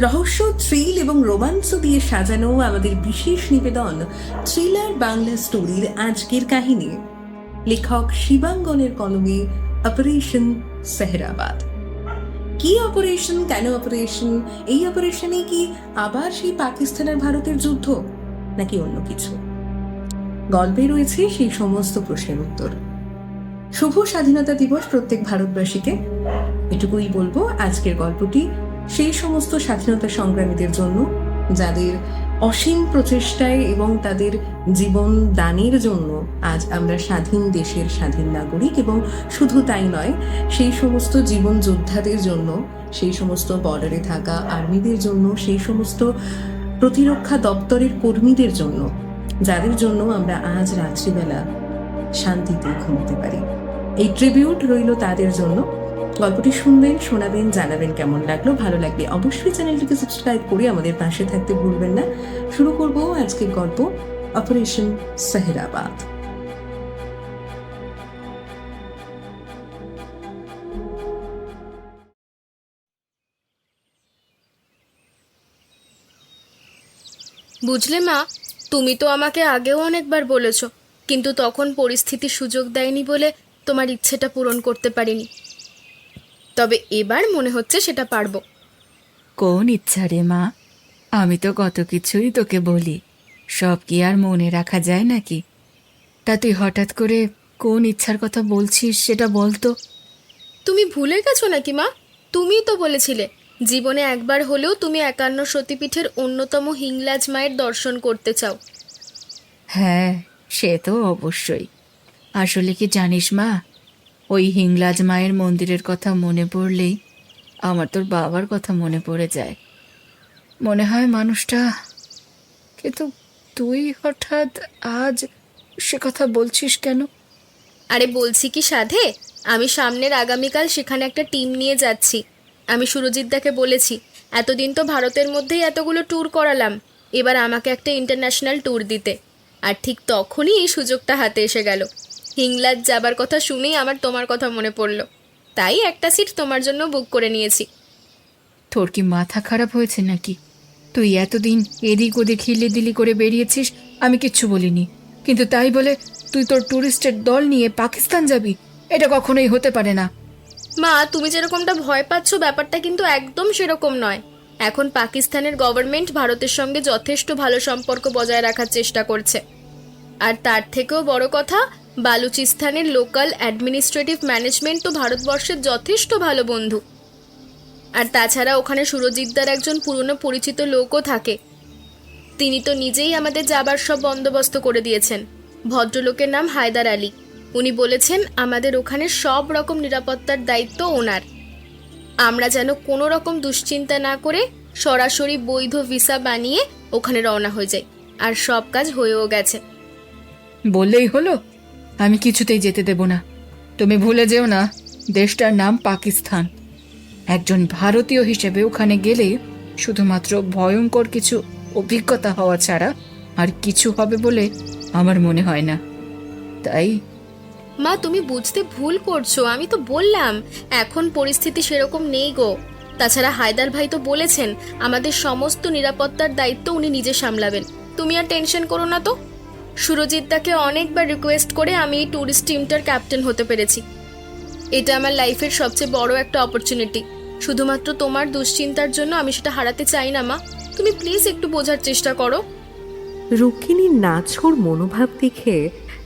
রহস্য, থ্রিল এবং রোমাঞ্চ দিয়ে সাজানো আমাদের বিশেষ নিবেদন থ্রিলার বাংলা স্টোরির আজকের কাহিনী, লেখক শিবাঙ্গনের কলমে অপারেশন সেহরাবাদ। কি অপারেশন, কেন অপারেশন, এই অপারেশনে কি আবার সেই পাকিস্তান আর ভারতের যুদ্ধ, নাকি অন্য কিছু? গল্পে রয়েছে সেই সমস্ত প্রশ্নের উত্তর। শুভ স্বাধীনতা দিবস প্রত্যেক ভারতবাসীকে। এটুকুই বলবো, আজকের গল্পটি সেই সমস্ত স্বাধীনতা সংগ্রামীদের জন্য যাদের অসীম প্রচেষ্টায় এবং তাদের জীবন দানের জন্য আজ আমরা স্বাধীন দেশের স্বাধীন নাগরিক। এবং শুধু তাই নয়, সেই সমস্ত জীবন যোদ্ধাদের জন্য, সেই সমস্ত বর্ডারে থাকা আর্মিদের জন্য, সেই সমস্ত প্রতিরক্ষা দপ্তরের কর্মীদের জন্য, যাদের জন্য আমরা আজ রাত্রিবেলা শান্তিতে ঘুমোতে পারি। এই ট্রিবিউট রইল তাদের জন্য। গল্পটি শুনবেন, শোনাবেন, জানাবেন কেমন লাগলো। ভালো লাগলে অবশ্যই চ্যানেলটিকে সাবস্ক্রাইব করে আমাদের পাশে থাকতে ভুলবেন না। শুরু করব আজকের গল্প, অপারেশন সেহরাবাদ। বুঝলে মা, তুমি তো আমাকে আগেও অনেকবার বলেছ, কিন্তু তখন পরিস্থিতি সুযোগ দেয়নি বলে তোমার ইচ্ছেটা পূরণ করতে পারিনি। তবে এবার মনে হচ্ছে সেটা পারবো। কোন ইচ্ছা রে মা? আমি তো কত কিছুই তোকে বলি, সব কি আর মনে রাখা যায় নাকি? তা তুই হঠাৎ করে কোন ইচ্ছার কথা বলছিস সেটা বল তো। তুমি ভুলে গেছো নাকি মা? তুমিই তো বলেছিলে জীবনে একবার হলেও তুমি ৫১ সতীপীঠের অন্যতম হিংলাজ মায়ের দর্শন করতে চাও। হ্যাঁ, সে তো অবশ্যই। আসলে কি জানিস মা, ওই হিংলাজ মায়ের মন্দিরের কথা মনে পড়লেই আমার তোর বাবার কথা মনে পড়ে যায়। মনে হয় মানুষটা, কিন্তু তুই হঠাৎ আজ সে কথা বলছিস কেন? আরে বলছি কি সাধে, আমি সামনের আগামীকাল সেখানে একটা টিম নিয়ে যাচ্ছি। আমি সুরজিৎদাকে বলেছি, এতদিন তো ভারতের মধ্যেই এতগুলো ট্যুর করালাম, এবার আমাকে একটা ইন্টারন্যাশনাল ট্যুর দিতে। আর ঠিক তখনই এই সুযোগটা হাতে এসে গেল। হিংলাজ যাবার কথা শুনেই আমার তোমার কথা মনে পড়ল, তাই একটা সিট তোমার জন্য বুক করে নিয়েছি। তোর কি মাথা খারাপ হয়েছে নাকি? তুই এতদিন এদিক ওদিক হিলিদিলি করে বেরিয়েছিস, আমি কিচ্ছু বলিনি, কিন্তু তাই বলে তুই তোর ট্যুরিস্টের দল নিয়ে পাকিস্তান যাবি? এটা কখনোই হতে পারে না। মা, তুমি যেরকমটা ভয় পাচ্ছ ব্যাপারটা কিন্তু একদম সেরকম নয়। এখন পাকিস্তানের গভর্নমেন্ট ভারতের সঙ্গে যথেষ্ট ভালো সম্পর্ক বজায় রাখার চেষ্টা করছে। আর তার থেকেও বড় কথা, বালুচিস্তানের লোকাল অ্যাডমিনিস্ট্রেটিভ ম্যানেজমেন্ট তো ভারতবর্ষের যথেষ্ট ভালো বন্ধু। আর তাছাড়া ওখানে সুরজিৎদার একজন পুরনো পরিচিত লোকও থাকে। তিনি তো নিজেই আমাদের যাবার সব বন্দোবস্ত করে দিয়েছেন। ভদ্রলোকের নাম হায়দার আলী। উনি বলেছেন আমাদের ওখানে সব রকম নিরাপত্তার দায়িত্ব ওনার। আমরা যেন কোনো রকম দুশ্চিন্তা না করে সরাসরি বৈধ ভিসা বানিয়ে ওখানে রওনা হয়ে যাই। আর সব কাজ হয়েও গেছে। বললেই হলো? আমি কিছুতেই যেতে দেব না। তুমি ভুলে যেও না, দেশটার নাম পাকিস্তান। একজন ভারতীয় হিসেবে ওখানে গেলে শুধুমাত্র ভয়ঙ্কর কিছু অভিজ্ঞতা হওয়া ছাড়া আর কিছু হবে বলে আমার মনে হয় না। তাই মা, তুমি বুঝতে ভুল করছো। আমি তো বললাম এখন পরিস্থিতি সেরকম নেই গো। তাছাড়া হায়দার ভাই তো বলেছেন আমাদের সমস্ত নিরাপত্তার দায়িত্ব উনি নিজে সামলাবেন। তুমি আর টেনশন করো না তো। সুরজিৎদাকে অনেকবার রিকোয়েস্ট করে আমি এই ট্যুরিস্ট টিমটার ক্যাপ্টেন হতে পেরেছি। এটা আমার লাইফের সবচেয়ে বড় একটা অপরচুনিটি। শুধুমাত্র তোমার দুশ্চিন্তার জন্য আমি সেটা হারাতে চাই না মা। তুমি প্লিজ একটু বোঝার চেষ্টা করো। রুক্মিণীর নাছোড় মনোভাব দেখে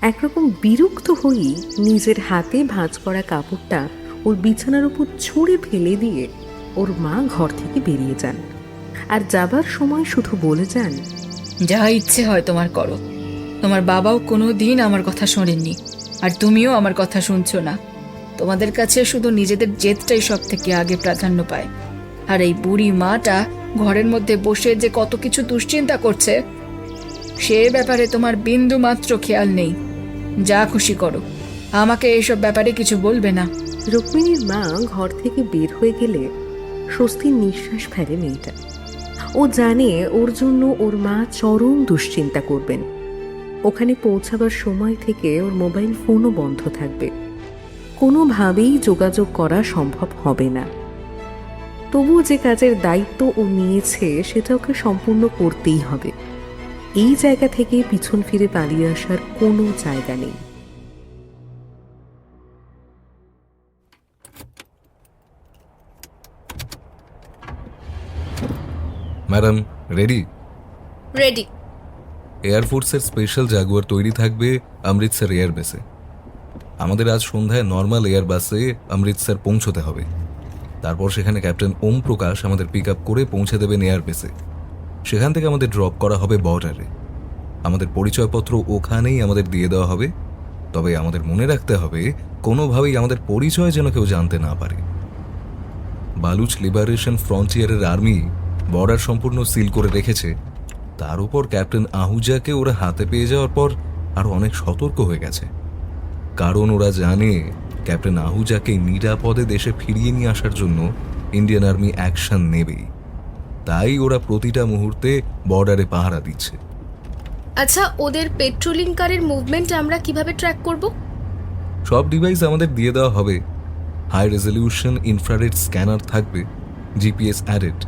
একরকম বিরক্ত হয়েই নিজের হাতে ভাঁজ করা কাপড়টা ওর বিছানার উপর ছুঁড়ে ফেলে দিয়ে ওর মা ঘর থেকে বেরিয়ে যান। আর যাবার সময় শুধু বলে যান, যা ইচ্ছে হয় তোমার করো। তোমার বাবাও কোনো দিন আমার কথা শোনেননি, আর তুমিও আমার কথা শুনছো না। তোমাদের কাছে শুধু নিজেদের জেদটাই সব থেকে আগে প্রাধান্য পায়। আর এই বুড়ি মাটা ঘরের মধ্যে বসে যে কত কিছু দুশ্চিন্তা করছে সে ব্যাপারে তোমার বিন্দু মাত্র খেয়াল নেই। যা খুশি করো, আমাকে এইসব ব্যাপারে কিছু বলবে না। রুক্মিণীর মা ঘর থেকে বের হয়ে গেলে স্বস্তির নিঃশ্বাস ফেলে মেয়েটা। ও জানে ওর জন্য ওর মা চরম দুশ্চিন্তা করবেন। ওখানে পৌঁছাবার সময় থেকে ওর মোবাইল ফোনও বন্ধ থাকবে, কোনোভাবেই যোগাযোগ করা সম্ভব হবে না। তবুও যে কাজের দায়িত্ব ও নিয়েছে সেটা ওকে সম্পূর্ণ করতেই হবে। এই জায়গা থেকে পিছন ফিরে পালিয়ে আসার কোনো জায়গা নেই। Madam ready? রেডি। এয়ারফোর্সের স্পেশাল জাগুয়ার তৈরি থাকবে অমৃতসর এয়ারবেসে। আমাদের আজ সন্ধ্যায় নর্মাল এয়ারবাসে অমৃতসর পৌঁছতে হবে। তারপর সেখানে ক্যাপ্টেন ওম প্রকাশ আমাদের পিক আপ করে পৌঁছে দেবেন এয়ারবেসে। সেখান থেকে আমাদের ড্রপ করা হবে বর্ডারে। আমাদের পরিচয়পত্র ওখানেই আমাদের দিয়ে দেওয়া হবে। তবে আমাদের মনে রাখতে হবে কোনোভাবেই আমাদের পরিচয় যেন কেউ জানতে না পারে। বালুচ লিবারেশন ফ্রন্টিয়ারের আর্মি বর্ডার সম্পূর্ণ সিল করে রেখেছে। তার উপর ক্যাপ্টেন আহুজাকে ওরা হাতে পেয়ে যাওয়ার পর আরো অনেক সতর্ক হয়ে গেছে, কারণ ওরা জানে ক্যাপ্টেন আহুজাকে নিরাপদে দেশে ফিরিয়ে নিয়ে আসার জন্য ইন্ডিয়ান আর্মি অ্যাকশন নেবেই। তাই ওরা প্রতিটা মুহূর্তে বর্ডারে পাহারা দিচ্ছে। আচ্ছা, ওদের পেট্রোলিং কারের মুভমেন্ট আমরা কিভাবে ট্র্যাক করব? সব ডিভাইস আমাদের দিয়ে দেওয়া হবে। হাই রেজলিউশন ইনফ্রারেড স্ক্যানার থাকবে, জিপিএস অ্যাডেড,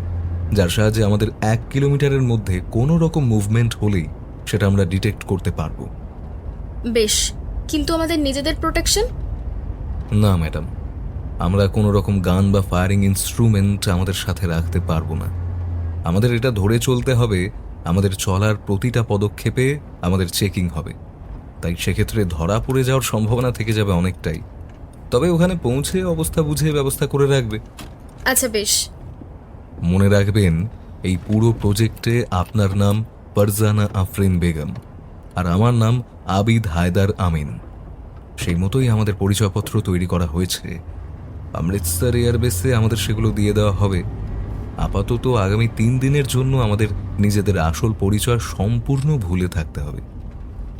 যার সাহায্যে আমাদের 1 কিলোমিটারের মধ্যে কোনো রকম মুভমেন্ট হলেই সেটা আমরা ডিটেক্ট করতে পারবো। বেশ, কিন্তু আমাদের নিজেদের প্রোটেকশন? না ম্যাডাম, আমরা কোনো রকম গান বা ফায়ারিং ইনস্ট্রুমেন্ট আমাদের সাথে রাখতে পারবো না। আমাদের এটা ধরে চলতে হবে, আমাদের চলার প্রতিটা পদক্ষেপে আমাদের চেকিং হবে। তাই সেক্ষেত্রে ধরা পড়ে যাওয়ার সম্ভাবনা থেকে যাবে অনেকটাই। তবে ওখানে পৌঁছে অবস্থা বুঝে ব্যবস্থা করে রাখবে। আচ্ছা বেশ। মনে রাখবেন, এই পুরো প্রজেক্টে আপনার নাম ফারজানা আফরিন বেগম আর আমার নাম আবিদ হায়দার আমিন। সেই মতোই আমাদের পরিচয়পত্র তৈরি করা হয়েছে। অমৃতসর এয়ারবেসে আমাদের সেগুলো দিয়ে দেওয়া হবে। আপাতত আগামী 3 দিনের জন্য আমাদের নিজেদের আসল পরিচয় সম্পূর্ণ ভুলে থাকতে হবে।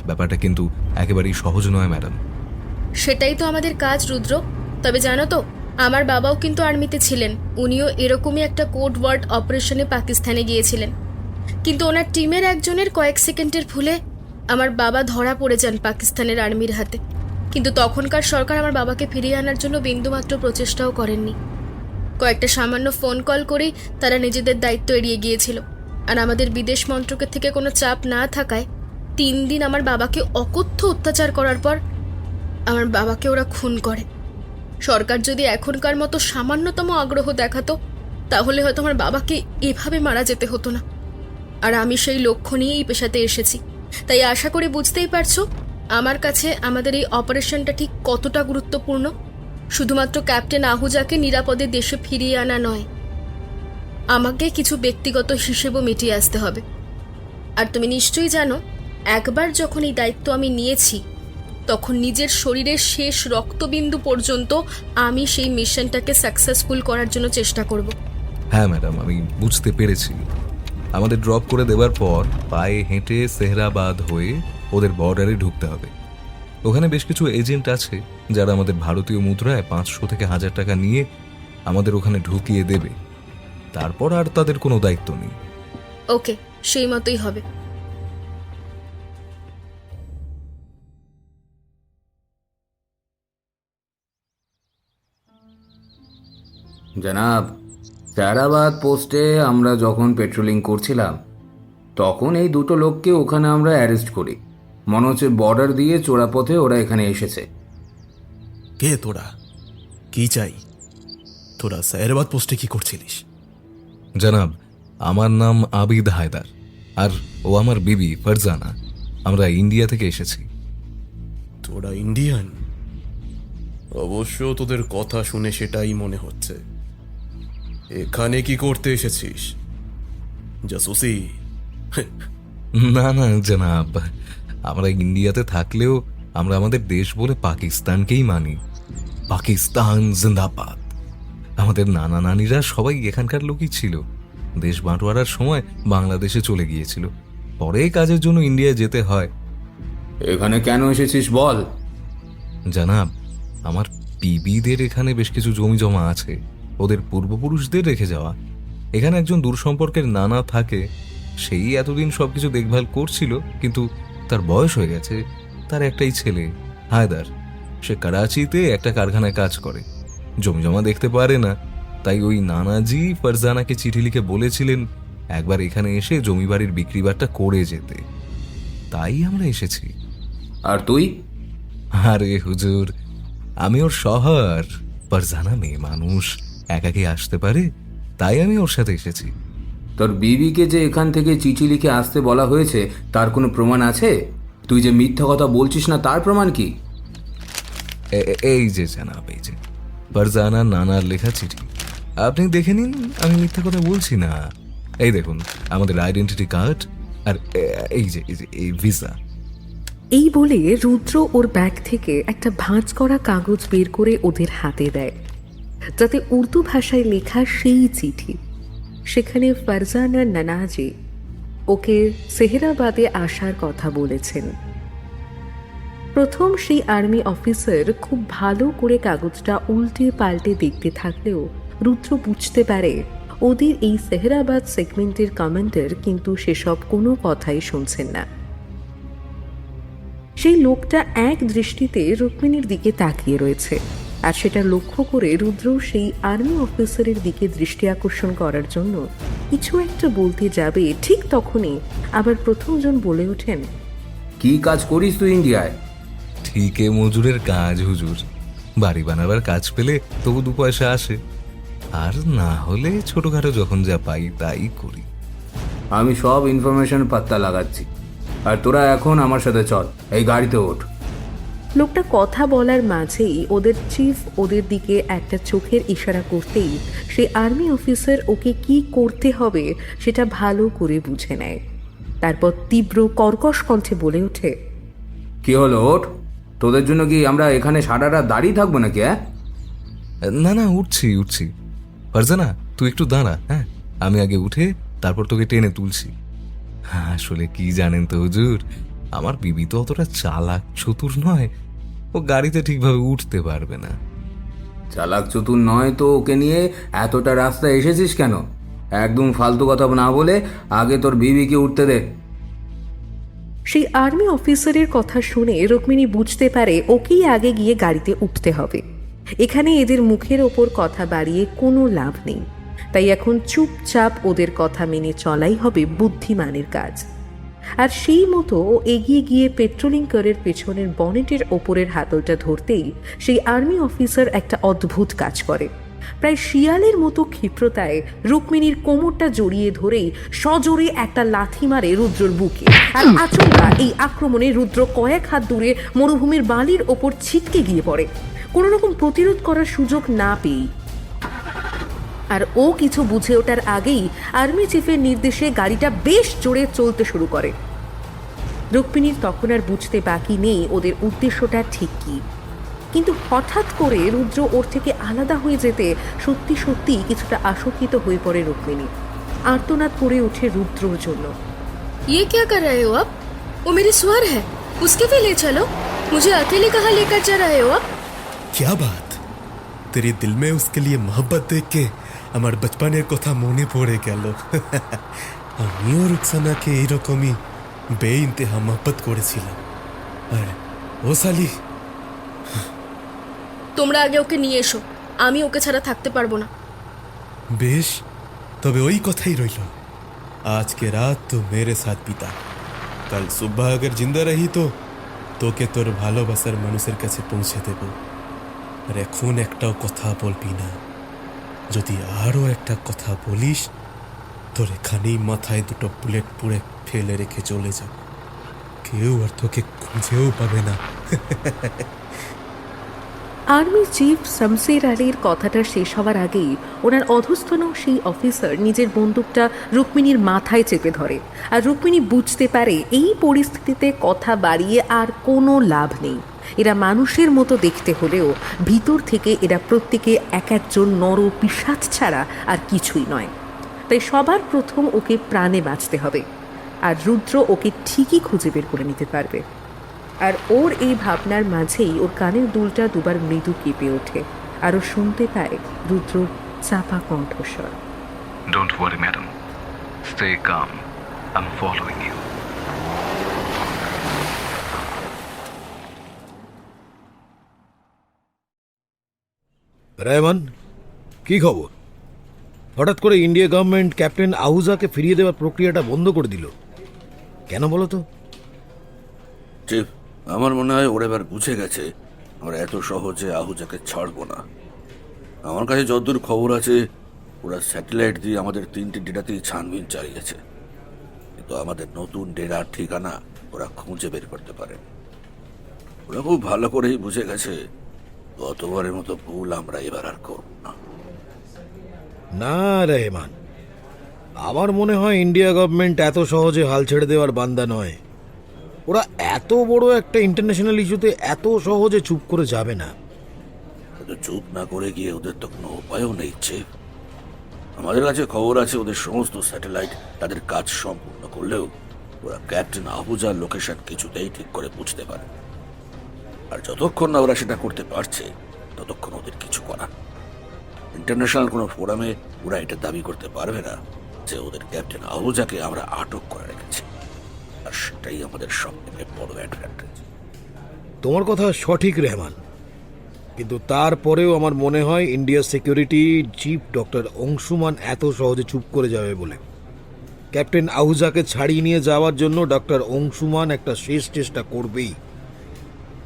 ব্যাপারটা কিন্তু একেবারেই সহজ নয় ম্যাডাম। সেটাই তো আমাদের কাজ রুদ্র। তবে জানো তো, আমার বাবাও কিন্তু আর্মিতে ছিলেন। উনিও এরকমই একটা কোড ওয়ার্ড অপারেশনে পাকিস্তানে গিয়েছিলেন। কিন্তু ওনার টিমের একজনের কয়েক সেকেন্ডের ভুলে আমার বাবা ধরা পড়ে যান পাকিস্তানের আর্মির হাতে। কিন্তু তখনকার সরকার আমার বাবাকে ফিরিয়ে আনার জন্য বিন্দুমাত্র প্রচেষ্টাও করেননি। কয়েকটা সামান্য ফোন কল করেই তারা নিজেদের দায়িত্ব এড়িয়ে গিয়েছিল। আর আমাদের বিদেশ মন্ত্রকের থেকে কোনো চাপ না থাকায় 3 দিন আমার বাবাকে অকথ্য অত্যাচার করার পর আমার বাবাকে ওরা খুন করে। সরকার যদি এখনকার মতো সামান্যতম আগ্রহ দেখাতো, তাহলে হয়তো আমার বাবাকে এভাবে মারা যেতে হতো না। আর আমি সেই লক্ষ্য নিয়েই এই পেশাতে এসেছি। তাই আশা করি বুঝতেই পারছো আমার কাছে আমাদের এই অপারেশনটা ঠিক কতটা গুরুত্বপূর্ণ। শুধুমাত্র ক্যাপ্টেন আহুজাকে নিরাপদে দেশে ফিরিয়ে আনা নয়, আমাকে কিছু ব্যক্তিগত হিসেবও মিটিয়ে আসতে হবে। আর তুমি নিশ্চয়ই জানো, একবার যখন এই দায়িত্ব আমি নিয়েছি, তখন নিজের শরীরের শেষ রক্তবিন্দু পর্যন্ত আমি সেই মিশনটাকে সাকসেসফুল করার জন্য চেষ্টা করব। হ্যাঁ ম্যাডাম, আমি বুঝতে পেরেছি। আমাদের ড্রপ করে দেওয়ার পর পায়ে হেঁটে সেহরাবাদ হয়ে ওদের বর্ডারে ঢুকতে হবে। ওখানে বেশ কিছু এজেন্ট আছে যারা আমাদের ভারতীয় মুদ্রায় 500 থেকে 1000 টাকা নিয়ে আমাদের ওখানে ঢুকিয়ে দেবে। তারপর আর তাদের কোনো দায়িত্ব নেই। ওকে, সেই মতোই হবে। জনাব, সারাবাদ পোস্টে আমরা যখন পেট্রোলিং করছিলাম তখন এই 2 লোককে ওখানে আমরা অ্যারেস্ট করি। মনে হচ্ছে বর্ডার দিয়ে চোরাপথে ওরা এখানে এসেছে। কে তোরা? কি চাই? তোরা সায়রাবাদ পোস্টে কি করছিলিস? জনাব, আমার নাম আবিদ হায়দার আর ও আমার বিবি ফারজানা। আমরা ইন্ডিয়া থেকে এসেছি। তোরা ইন্ডিয়ান? অবশ্য তোদের কথা শুনে সেটাই মনে হচ্ছে। এখানে কি করতে এসেছিস? জাসুসি? না না জনাব, আমরা ইন্ডিয়াতে থাকলেও আমরা আমাদের দেশ বলে পাকিস্তানকেই মানি। পাকিস্তান জিন্দাবাদ। আমাদের নানা নানিরা সবাই এখানকার লোকই ছিল। দেশ বাঁটোয়ারার সময় বাংলাদেশে চলে গিয়েছিল, পরে কাজের জন্য ইন্ডিয়া যেতে হয়। এখানে কেন এসেছিস বল। জানাব, আমার বিবিদের এখানে বেশ কিছু জমি জমা আছে, ওদের পূর্বপুরুষদের রেখে যাওয়া। এখানে একজন দূর সম্পর্কের নানা থাকে, সেই এতদিন সবকিছু দেখভাল করছিল, কিন্তু তার বয়স হয়ে গেছে। তার একটাই ছেলে হায়দার, সে করাচিতে একটা কারখানায় কাজ করে। জমি জমা দেখতে পারে না, তাই ওই নানাজি ফারজানাকে চিঠি লিখে বলেছিলেন একবার এখানে এসে জমি বাড়ির বিক্রিবাট্টা করে যেতে। তাই আমরা এসেছি। আর তুই? আরে হুজুর, আমি ওর শহর। ফারজানা মেয়ে মানুষ, একাকে আসতে পারে, তাই আমি ওর সাথে এসেছি। তোর বিবিকে যে এখান থেকে চিঠি লিখে আসতে বলা হয়েছে তার কোনো প্রমাণ আছে? তুই যে মিথ্যা কথা বলছিস না তার প্রমাণ কি? এই যে জানাব, এই যে ফারজানা নানার লেখা চিঠি, আপনি দেখে নিন, আমি মিথ্যা কথা বলছি না। এই দেখুন আমাদের আইডেন্টিটি কার্ড, আর এই ভিসা। এই বলে রুদ্র ওর ব্যাগ থেকে একটা ভাঁজ করা কাগজ বের করে ওদের হাতে দেয়, যাতে উর্দু ভাষায় লেখা সেই চিঠি। সেখানে ফারজানা নানাজি ওকে সেহেরাবাদে আসার কথা বলেছেন। প্রথম সেই আর্মি অফিসার খুব ভালো করে কাগজটা উল্টে পাল্টে দেখতে থাকলেও রুদ্র বুঝতে পারে ওদের এই সেহেরাবাদ সেগমেন্টের কমান্ডার কিন্তু সেসব কোনো কথাই শুনছেন না। সেই লোকটা এক দৃষ্টিতে রুক্মিণীর দিকে তাকিয়ে রয়েছে, আর সেটা লক্ষ্য করে রুদ্র সেই আর্মি অফিসারের দিকে দৃষ্টি আকর্ষণ করার জন্য কিছু একটা বলতে যাবে, ঠিক তখনই আবার প্রথমজন বলে ওঠেন, কি কাজ করিস তুই ইন্ডিয়ায়? ঠিকে মজুরের কাজ হুজুর। বাড়ি বানাবার কাজ পেলে তবু 2 পয়সা আসে, আর না হলে ছোটখাটো যখন যা পাই তাই করি। আমি সব ইনফরমেশন পাত্তা লাগাচ্ছি, আর তোরা এখন আমার সাথে চল, এই গাড়িতে ওঠ। লোকটা কথা বলার মাঝেই ওদের চিফ ওদের দিকে একটা চোখের ইশারা করতেই সেই আর্মি অফিসার ওকে কি করতে হবে সেটা ভালো করে বুঝে নেয়। তারপর তীব্র কর্কশ কণ্ঠে বলে ওঠে, কি হলো, ওঠ। তোদের জন্য কি আমরা এখানে সারা রাত দাঁড়িয়ে থাকবো নাকি? না না, উঠছি। ফারজানা তুই একটু দাঁড়া, হ্যাঁ, আমি আগে উঠে তারপর তোকে টেনে তুলছি। আসলে কি জানেন তো হুজুর, আমার বিবি তো অতটা চালাক চতুর নয়, ও গাড়িতে ঠিকভাবে উঠতে পারবে না। চালাক চতুর নয় তো ওকে নিয়ে এতটা রাস্তা এসেছিস কেন? একদম ফালতু কথা না বলে আগে তোর বিবিকে উঠতে দে। সেই আর্মি অফিসারের কথা শুনে রুক্মিণী বুঝতে পারে ওকেই আগে গিয়ে গাড়িতে উঠতে হবে। এখানে এদের মুখের ওপর কথা বাড়িয়ে কোনো লাভ নেই, তাই এখন চুপচাপ ওদের কথা মেনে চলাই হবে বুদ্ধিমানের কাজ। আর সেই মতো ও এগিয়ে গিয়ে পেট্রোলিং কারের পেছনের বনেটের ওপরের হাতলটা ধরতেই সেই আর্মি অফিসার একটা অদ্ভুত কাজ করে। প্রায় শিয়ালের মতো ক্ষিপ্রতায় রুক্মিণীর কোমরটা জড়িয়ে ধরেই সজোরে একটা লাথি মারে রুদ্রর বুকে, আর আচমকা এই আক্রমণে রুদ্র কয়েক হাত দূরে মরুভূমির বালির ওপর ছিটকে গিয়ে পড়ে, কোনো রকম প্রতিরোধ করার সুযোগ না পেয়ে। আর ও কিছু বুঝে ওঠার আগেই আর্মি চিফের নির্দেশে গাড়িটা বেশ জোরে চলতে শুরু করে। রুক্মিণীর তখন আর বুঝতে বাকি নেই ওদের উদ্দেশ্যটা ঠিক কি, কিন্তু হঠাৎ করে রুদ্র ওর থেকে আলাদা হয়ে যেতে সত্যি সত্যি কিছুটা আশঙ্কিত হয়ে পড়ে রুক্মিণী। আর্তনাদ করে ওঠে রুদ্রর জন্য, ये क्या कर रहे हो आप? वो मेरी स्वर है, उसके भी ले चलो। मुझे अकेले कहाँ लेकर जा रहे हो आप? क्या बात, तेरे दिल में उसके लिए मोहब्बत देख के আমার বচপনের কথা মনে পড়ে গেল। আমিও রুকসানাকে এইরকমই বেইন্তেহা মহব্বত করেছিলাম, আর ও সালি। তোমরা আগে ওকে নিয়ে এসো, আমি ওকে ছাড়া থাকতে পারবো না। বেশ, তবে ওই কথাই রইল, आज के रात तो मेरे साथ बिता, कल सुबह अगर जिंदा रही तो তোকে তোর ভালোবাসার মানুষের কাছে পৌঁছে দেব। আর এখন একটাও কথা বলবি না, যদি আরও একটা কথা বলিস তোর এখানেই মাথায় 2টো বুলেট পুড়ে ফেলে রেখে চলে যাব, কেউ আর তোকে খুঁজেও পাবে না। আর্মি চিফ শামসের আলীর কথাটা শেষ হওয়ার আগেই ওনার অধস্তন সেই অফিসার নিজের বন্দুকটা রুক্মিণীর মাথায় চেপে ধরে, আর রুক্মিণী বুঝতে পারে এই পরিস্থিতিতে কথা বাড়িয়ে আর কোনো লাভ নেই। এরা মানুষের মতো দেখতে হলেও ভিতর থেকে এরা প্রত্যেকে এক একজন নর পিশাচ ছাড়া আর কিছুই নয়। তাই সবার প্রথম ওকে প্রাণে বাঁচতে হবে, আর রুদ্র ওকে ঠিকই খুঁজে বের করে নিতে পারবে। আর ওর এই ভাবনার মাঝেই ওর কানের দুলটা দুবার মৃদু কেঁপে ওঠে, আর ও শুনতে পায় রুদ্র চাপা কণ্ঠস্বর, don't worry madam, stay calm, I am following you. Rehman, কি খবর? হঠাৎ করে ইন্ডিয়া গভর্নমেন্ট ক্যাপ্টেন আহুজাকে ফিরিয়ে দেওয়ার প্রক্রিয়াটা বন্ধ করে দিল কেন বলো তো? চিফ, আমার মনে হয় ওরা এবার বুঝে গেছে আমরা এত সহজে আহুজাকে ছাড়বো না। আমার কাছে যতদূর খবর আছে ওরা স্যাটেলাইট দিয়ে আমাদের 3টে ডেটাতেই ছানবিন চালিয়েছে, কিন্তু আমাদের নতুন ডেটার ঠিকানা ওরা খুঁজে বের করতে পারে। ওরা খুব ভালো করেই বুঝে গেছে গতবারের মতো ভুল আমরা এবার আর করব না। না রেহমান, আমার মনে হয় ইন্ডিয়া গভর্নমেন্ট এত সহজে হাল ছেড়ে দেওয়ার বান্দা নয়। ওরা এত বড় একটা ইন্টারন্যাশনাল ইস্যুতে এত সহজে চুপ করে যাবে না। কিন্তু চুপ না করে গিয়ে ওদের তো কোনো উপায়ও নেই চিফ। আমাদের কাছে খবর আছে ওদের সমস্ত স্যাটেলাইট তাদের কাজ সম্পূর্ণ করলেও ওরা ক্যাপ্টেন আহুজার লোকেশন কিছুতেই ঠিক করে বুঝতে পারে। আর যতক্ষণ না ওরা সেটা করতে পারছে ততক্ষণ ওদের কিছু করার। ইন্টারন্যাশনাল কোনো ফোরামে ওরা এটা দাবি করতে পারবে না যে ওদের ক্যাপ্টেন আহুজাকে আমরা আটক করে রেখেছি, আর সেটাই আমাদের সব থেকে বড় অ্যাডভান্টেজ। তোমার কথা সঠিক রেহমান, কিন্তু তারপরেও আমার মনে হয় India security chief doctor Anshuman এত সহজে চুপ করে যাবে বলে। ক্যাপ্টেন আহুজাকে ছাড়িয়ে নিয়ে যাওয়ার জন্য ডক্টর অংশুমান একটা শেষ চেষ্টা করবেই।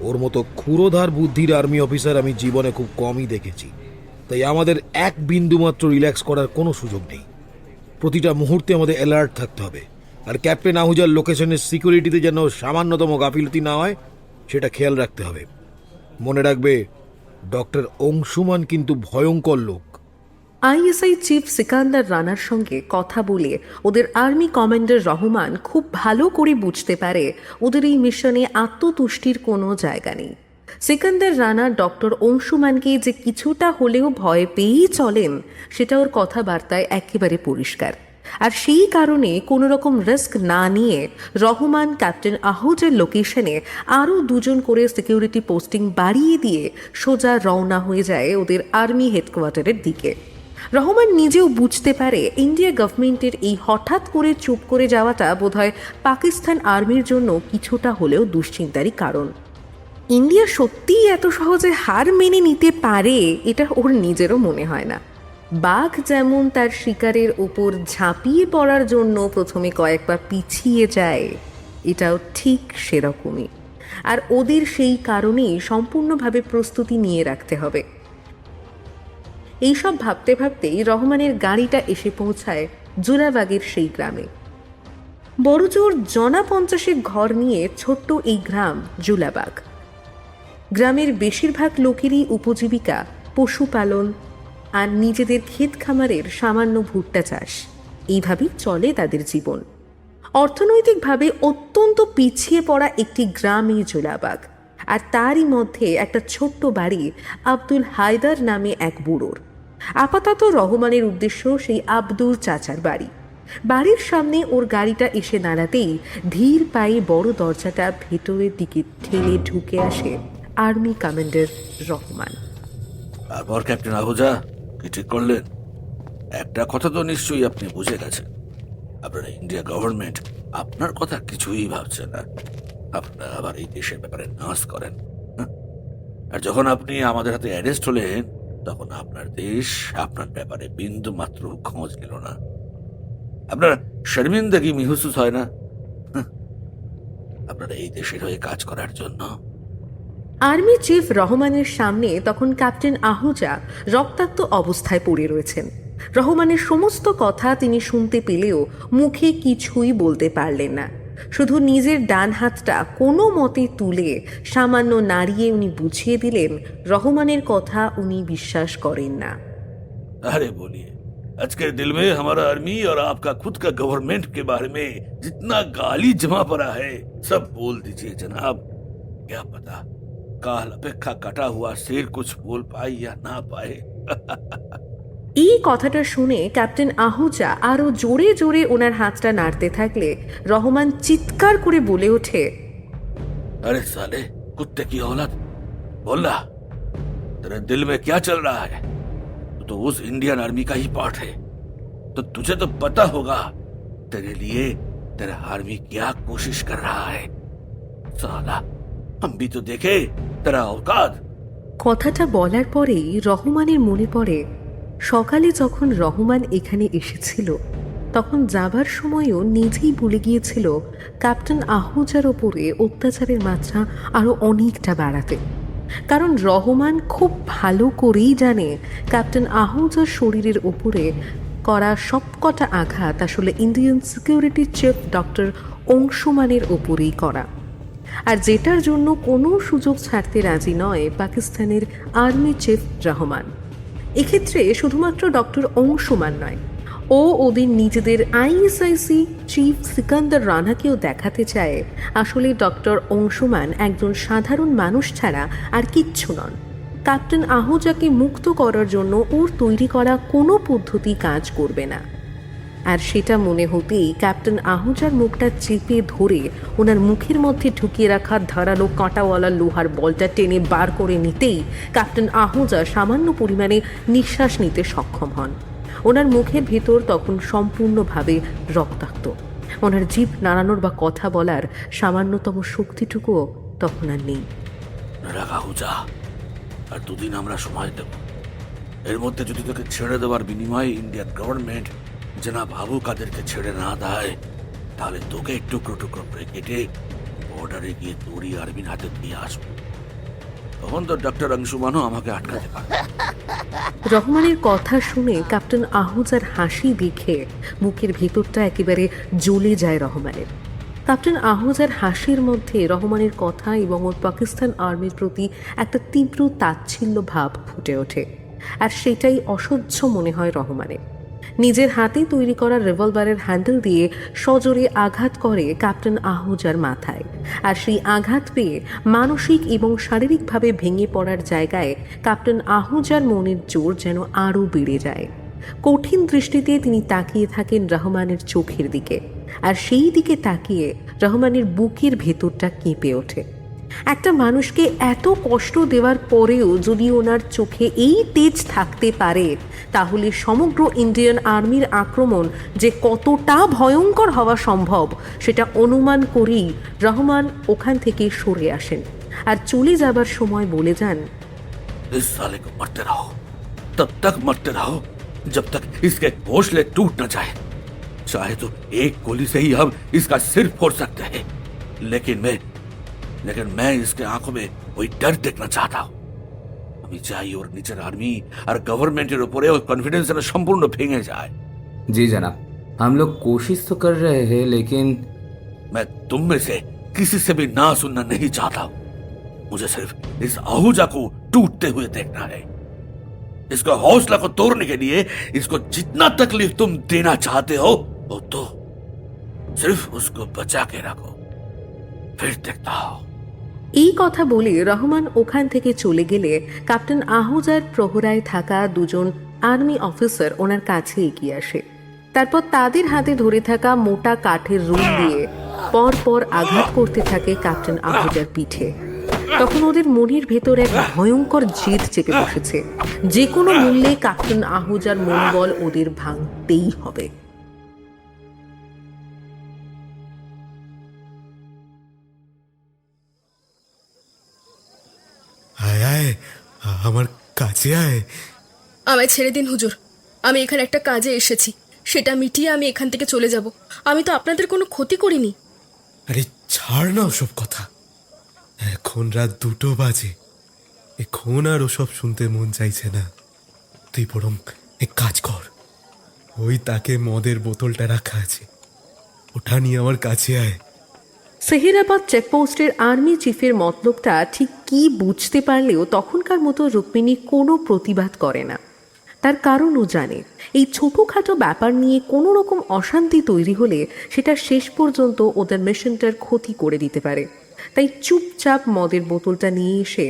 ওর মতো ক্ষুরোধার বুদ্ধির আর্মি অফিসার আমি জীবনে খুব কমই দেখেছি। তাই আমাদের এক বিন্দুমাত্র রিল্যাক্স করার কোনো সুযোগ নেই। প্রতিটা মুহূর্তে আমাদের অ্যালার্ট থাকতে হবে, আর ক্যাপ্টেন আহুজার লোকেশনের সিকিউরিটিতে যেন সামান্যতম গাফিলতি না হয় সেটা খেয়াল রাখতে হবে। মনে রাখবে, ডক্টর অংশুমান কিন্তু ভয়ঙ্কর লোক। আইএসআই চিফ সিকান্দার রানার সঙ্গে কথা বলে ওদের আর্মি কমান্ডার রহমান খুব ভালো করে বুঝতে পারে ওদের এই মিশনে আত্মতুষ্টির কোনো জায়গা নেই। সিকান্দার রানা ডক্টর অংশুমানকে যে কিছুটা হলেও ভয় পেয়েই চলেন সেটা ওর কথাবার্তায় একেবারে পরিষ্কার। আর সেই কারণে কোনো রকম রিস্ক না নিয়ে রহমান ক্যাপ্টেন আহুজের লোকেশনে আরও 2জন করে সিকিউরিটি পোস্টিং বাড়িয়ে দিয়ে সোজা রওনা হয়ে যায় ওদের আর্মি হেডকোয়ার্টারের দিকে। রহমান নিজেও বুঝতে পারে ইন্ডিয়া গভর্নমেন্টের এই হঠাৎ করে চুপ করে যাওয়াটা বোধহয় পাকিস্তান আর্মির জন্য কিছুটা হলেও দুশ্চিন্তারই কারণ। ইন্ডিয়া সত্যিই এত সহজে হার মেনে নিতে পারে এটা ওর নিজেরও মনে হয় না। বাঘ যেমন তার শিকারের ওপর ঝাঁপিয়ে পড়ার জন্য প্রথমে কয়েকবার পিছিয়ে যায়, এটাও ঠিক সেরকমই। আর ওদের সেই কারণেই সম্পূর্ণভাবে প্রস্তুতি নিয়ে রাখতে হবে। এইসব ভাবতে ভাবতেই রহমানের গাড়িটা এসে পৌঁছায় জুরাবাগের সেই গ্রামে। বড়জোর জনা 50 ঘর নিয়ে ছোট্ট এই গ্রাম জুলাবাগ। গ্রামের বেশিরভাগ লোকেরই উপজীবিকা পশুপালন আর নিজেদের ক্ষেত খামারের সামান্য ভুট্টা চাষ, এইভাবেই চলে তাদের জীবন। অর্থনৈতিকভাবে অত্যন্ত পিছিয়ে পড়া একটি গ্রাম এই জুলাবাগ, আর তারই মধ্যে একটা ছোট্ট বাড়ি আব্দুল হায়দার নামে এক বুড়োর। আপাতত রহমানের উদ্দেশ্য সেই আব্দুল চাচার বাড়ি। বাড়ির সামনে ওর গাড়িটা এসে দাঁড়াতেই ধীর পায়ে বড় দরজাটা ভেতরের দিকে ঠেলে ঢুকে আসে আর্মি কমান্ডার রহমান। তারপর ক্যাপ্টেন আহুজা কি ঠিক করলেন? একটা কথা তো নিশ্চয়ই আপনি বুঝে গেছেন, আপনারা ইন্ডিয়া গভর্নমেন্ট আপনার কথা কিছুই ভাবছে না। আপনারা আবার এই দেশের ব্যাপারে নাশ করেন। আর যখন আপনি আমাদের হাতে অ্যারেস্ট হলেন তখন আপনার দেশ আপনার ব্যাপারে বিন্দু মাত্র খোঁজ নিল না। আপনার শর্মিন্দগি মিহুসুস হয় না? আপনারা এই দেশের হয়ে কাজ করার জন্য। আর্মি চিফ রহমানের সামনে তখন ক্যাপ্টেন আহুজা রক্তাক্ত অবস্থায় পড়ে রয়েছেন। রহমানের সমস্ত কথা তিনি শুনতে পেলেও মুখে কিছুই বলতে পারলেন না। শুধু নিজের ডান হাতটা কোনো মতে তুলে সামান্য নাড়িয়ে উনি বুঝিয়ে দিলেন রহমানের কথা উনি বিশ্বাস করেন না। अरे बोलिए, आज के दिल में हमारा आर्मी और आपका खुद का गवर्नमेंट के बारे में जितना गाली जमा पड़ा है सब बोल दीजिए जनाब। क्या पता काल अपेक्षा कटा हुआ शेर कुछ बोल पाए या ना पाए। এই কথাটা শুনে ক্যাপ্টেন আহুজা আরো জোরে জোরে ওনার হাতটা নাড়তে থাকলে রহমান চিৎকার করে বলে ওঠে, अरे साले कुत्ते की औलाद, बोल रहा तेरे दिल में क्या चल रहा है? तू तो उस इंडियन आर्मी का ही पार्ट है, तो तुझे तो पता होगा तेरे लिए तेरा आर्मी क्या कोशिश कर रहा है। साला हम भी तो देखे तेरा औकात। কথাটা বলার পরেই রহমানের মনে পড়ে সকালে যখন রহমান এখানে এসেছিল তখন যাবার সময়ও নিজেই বলে গিয়েছিল ক্যাপ্টেন আহুজার ওপরে অত্যাচারের মাত্রা আরও অনেকটা বাড়াতে। কারণ রহমান খুব ভালো করেই জানে ক্যাপ্টেন আহুজার শরীরের ওপরে করা সবকটা আঘাত আসলে ইন্ডিয়ান সিকিউরিটি চিফ ডক্টর অংশুমানের ওপরেই করা, আর যেটার জন্য কোনো সুযোগ ছাড়তে রাজি নয় পাকিস্তানের আর্মি চিফ রহমান। এক্ষেত্রে শুধুমাত্র ডক্টর অংশুমান নয়, ও ওদের নিজেদের আইএসআইসি চিফ সিকান্দার রানাকেও দেখাতে চায় আসলে ডক্টর অংশুমান একজন সাধারণ মানুষ ছাড়া আর কিচ্ছু নন। ক্যাপ্টেন আহুজাকে মুক্ত করার জন্য ওর তৈরি করা কোনো পদ্ধতি কাজ করবে না। আর সেটা মনে হতেই ক্যাপ্টেন আহুজার মুখটা চেপে ধরে ওনার মুখের মধ্যে ঢুকিয়ে রাখা ধারালো কাঁটাওয়ালা লোহার বলটা টেনে বার করে নিতেই ক্যাপ্টেন আহুজা সামান্য পরিমাণে নিঃশ্বাস নিতে সক্ষম হন। ওনার মুখের ভেতর তখন সম্পূর্ণভাবে রক্তাক্ত। ওনার জিভ নাড়ানোর বা কথা বলার সামান্যতম শক্তিটুকুও তখন আর নেই। রাখা হুজা, আর দুদিন আমরা সময় দেব। এর মধ্যে যদি তোকে ছেড়ে দেওয়ার বিনিময়ে ইন্ডিয়ান গভর্নমেন্ট জনাব আবু কাদেরকে ছেড়ে না দেয়, তাহলে তোকে টুকরো টুকরো করে কেটে বর্ডারে গিয়ে তোরই আর্মির হাতে দিয়ে আসবো। তখন তো ডক্টর অংশুমানও আমাকে আটকাতে পারবে। রহমানের কথা শুনে ক্যাপ্টেন আহুজার হাসি দেখে বুকের ভেতরটা একেবারে জ্বলে যায় রহমানের। ক্যাপ্টেন আহুজার হাসির মধ্যে রহমানের কথা এবং ওর পাকিস্তান আর্মির প্রতি একটা তীব্র তাচ্ছিল্য ভাব ফুটে ওঠে, আর সেটাই অসহ্য মনে হয় রহমানের। নিজের হাতে তৈরি করা রিভলভারের হ্যান্ডেল দিয়ে সজোরে আঘাত করে ক্যাপ্টেন আহুজার মাথায়, আর সেই আঘাত পেয়ে মানসিক এবং শারীরিকভাবে ভেঙে পড়ার জায়গায় ক্যাপ্টেন আহুজার মনের জোর যেন আরও বেড়ে যায়। কঠিন দৃষ্টিতে তিনি তাকিয়ে থাকেন রহমানের চোখের দিকে, আর সেই দিকে তাকিয়ে রহমানের বুকের ভেতরটা কেঁপে ওঠে। একটা মানুষকে এত কষ্ট দেওয়ার পরেও যদি ওনার চোখে এই তেজ থাকতে পারে, তাহলে সমগ্র ইন্ডিয়ান আর্মির আক্রমণ যে কতটা ভয়ঙ্কর হওয়া সম্ভব সেটা অনুমান করেই রহমান ওখান থেকে সরে আসেন, আর চলে যাবার সময় বলে যান, इस साले को मरते रहो, तब तक मरते रहो जब तक इसके घोंसले टूट न जाए। चाहे तो एक गोली से ही हम इसका सिर फोड़ सकते हैं, लेकिन मैं इसके आंखों में वही डर देखना चाहता हूँ। আমি চাই ওর নিজের আর্মি আর গভর্নমেন্টের উপরে ওর কনফিডেন্স যেন সম্পূর্ণ ভেঙে যায়। जी जनाब, हम लोग कोशिश तो कर रहे हैं, लेकिन मैं तुम में से किसी से भी ना सुनना नहीं चाहता हूँ। मुझे सिर्फ इस आहूजा को टूटते हुए देखना है। इसका हौसला को तोड़ने के लिए इसको जितना तकलीफ तुम देना चाहते हो वो तो सिर्फ उसको बचा के रखो, फिर देखता हो। এই কথা বলে রহমান ওখান থেকে চলে গেলে ক্যাপ্টেন আহুজার প্রহরায় থাকা দুজন আর্মি অফিসার ওনার কাছে এগিয়ে আসে। তারপর তাদের হাতে ধরে থাকা মোটা কাঠের রুল দিয়ে পর পর আঘাত করতে থাকে ক্যাপ্টেন আহুজার পিঠে। তখন ওদের মনের ভেতর এক ভয়ঙ্কর জেদ চেপে বসেছে, যে কোনো মূল্যে ক্যাপ্টেন আহুজার মনোবল ওদের ভাঙতেই হবে। আয় আয়, আমার কাছে আয়। আমায় ছেড়ে দিন হুজুর, আমি এখানে একটা কাজে এসেছি, সেটা মিটিয়ে আমি এখান থেকে চলে যাব। আমি তো আপনাদের কোনো ক্ষতি করিনি। আরে ছাড় না ওসব কথা, এখন রাত 2টো বাজে, এখন আর ওসব শুনতে মন চাইছে না। তুই বরং এক কাজ কর, ওই তাকে মদের বোতলটা রাখা আছে, ওটা নিয়ে আমার কাছে আয়। সেহেরাবাদ চেকপোস্টের আর্মি চিফের মতলবটা ঠিক কি বুঝতে পারলেও তখনকার মতো রুক্মিণী কোনো প্রতিবাদ করে না। তার কারণও জানে এই ছোটোখাটো ব্যাপার নিয়ে কোনো রকম অশান্তি তৈরি হলে সেটা শেষ পর্যন্ত ওদের মিশনটার ক্ষতি করে দিতে পারে। তাই চুপচাপ মদের বোতলটা নিয়ে এসে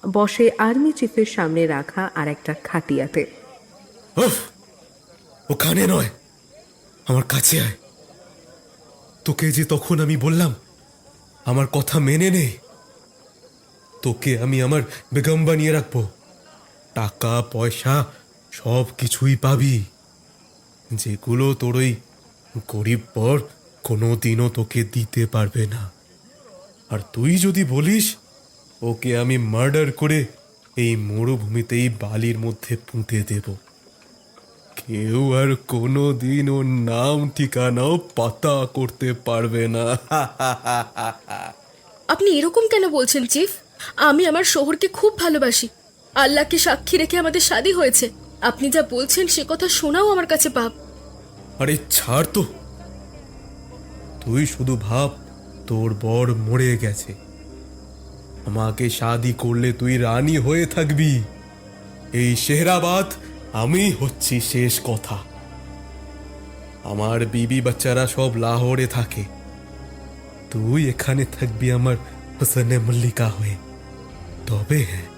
বসে আর্মি চিফের সামনে রাখা আর একটা খাটিয়াতে। উফ, ওখানে নয়, আমার কাছে আয়। তোকে যে তখন আমি বললাম আমার কথা মেনে নে, তোকে আমি আমার বেগম বানিয়ে রাখবো, টাকা পয়সা সব কিছুই পাবি, যেগুলো তোর ওই গরিব পর কোনো দিনও তোকে দিতে পারবে না। আর তুই যদি বলিস ওকে আমি মার্ডার করে এই মরুভূমিতেই বালির মধ্যে পুঁতে দেব, কেউ আর কোনো দিন ওর নাম ঠিকানাও পাতা করতে পারবে না। আপনি এরকম কেন বলছেন চিফ? আমি আমার শহরকে খুব ভালোবাসি। আল্লাহকে সাক্ষী রেখে আমাদের শাদী হয়েছে। আপনি যা বলছেন সে কথা শোনাও আমার কাছে পাপ। আরে ছাড় তো, তুই শুধু ভাব তোর বর মরে গেছে, আমাকে শাদি করলে তুই রানী হয়ে থাকবি। এই শেহরাবাদ আমি হচ্ছি শেষ কথা। আমার বিবি বাচ্চারা সব লাহোরে থাকে, তুই এখানে থাকবি আমার হোসেনে মল্লিকা হয়ে। তবে হ্যাঁ,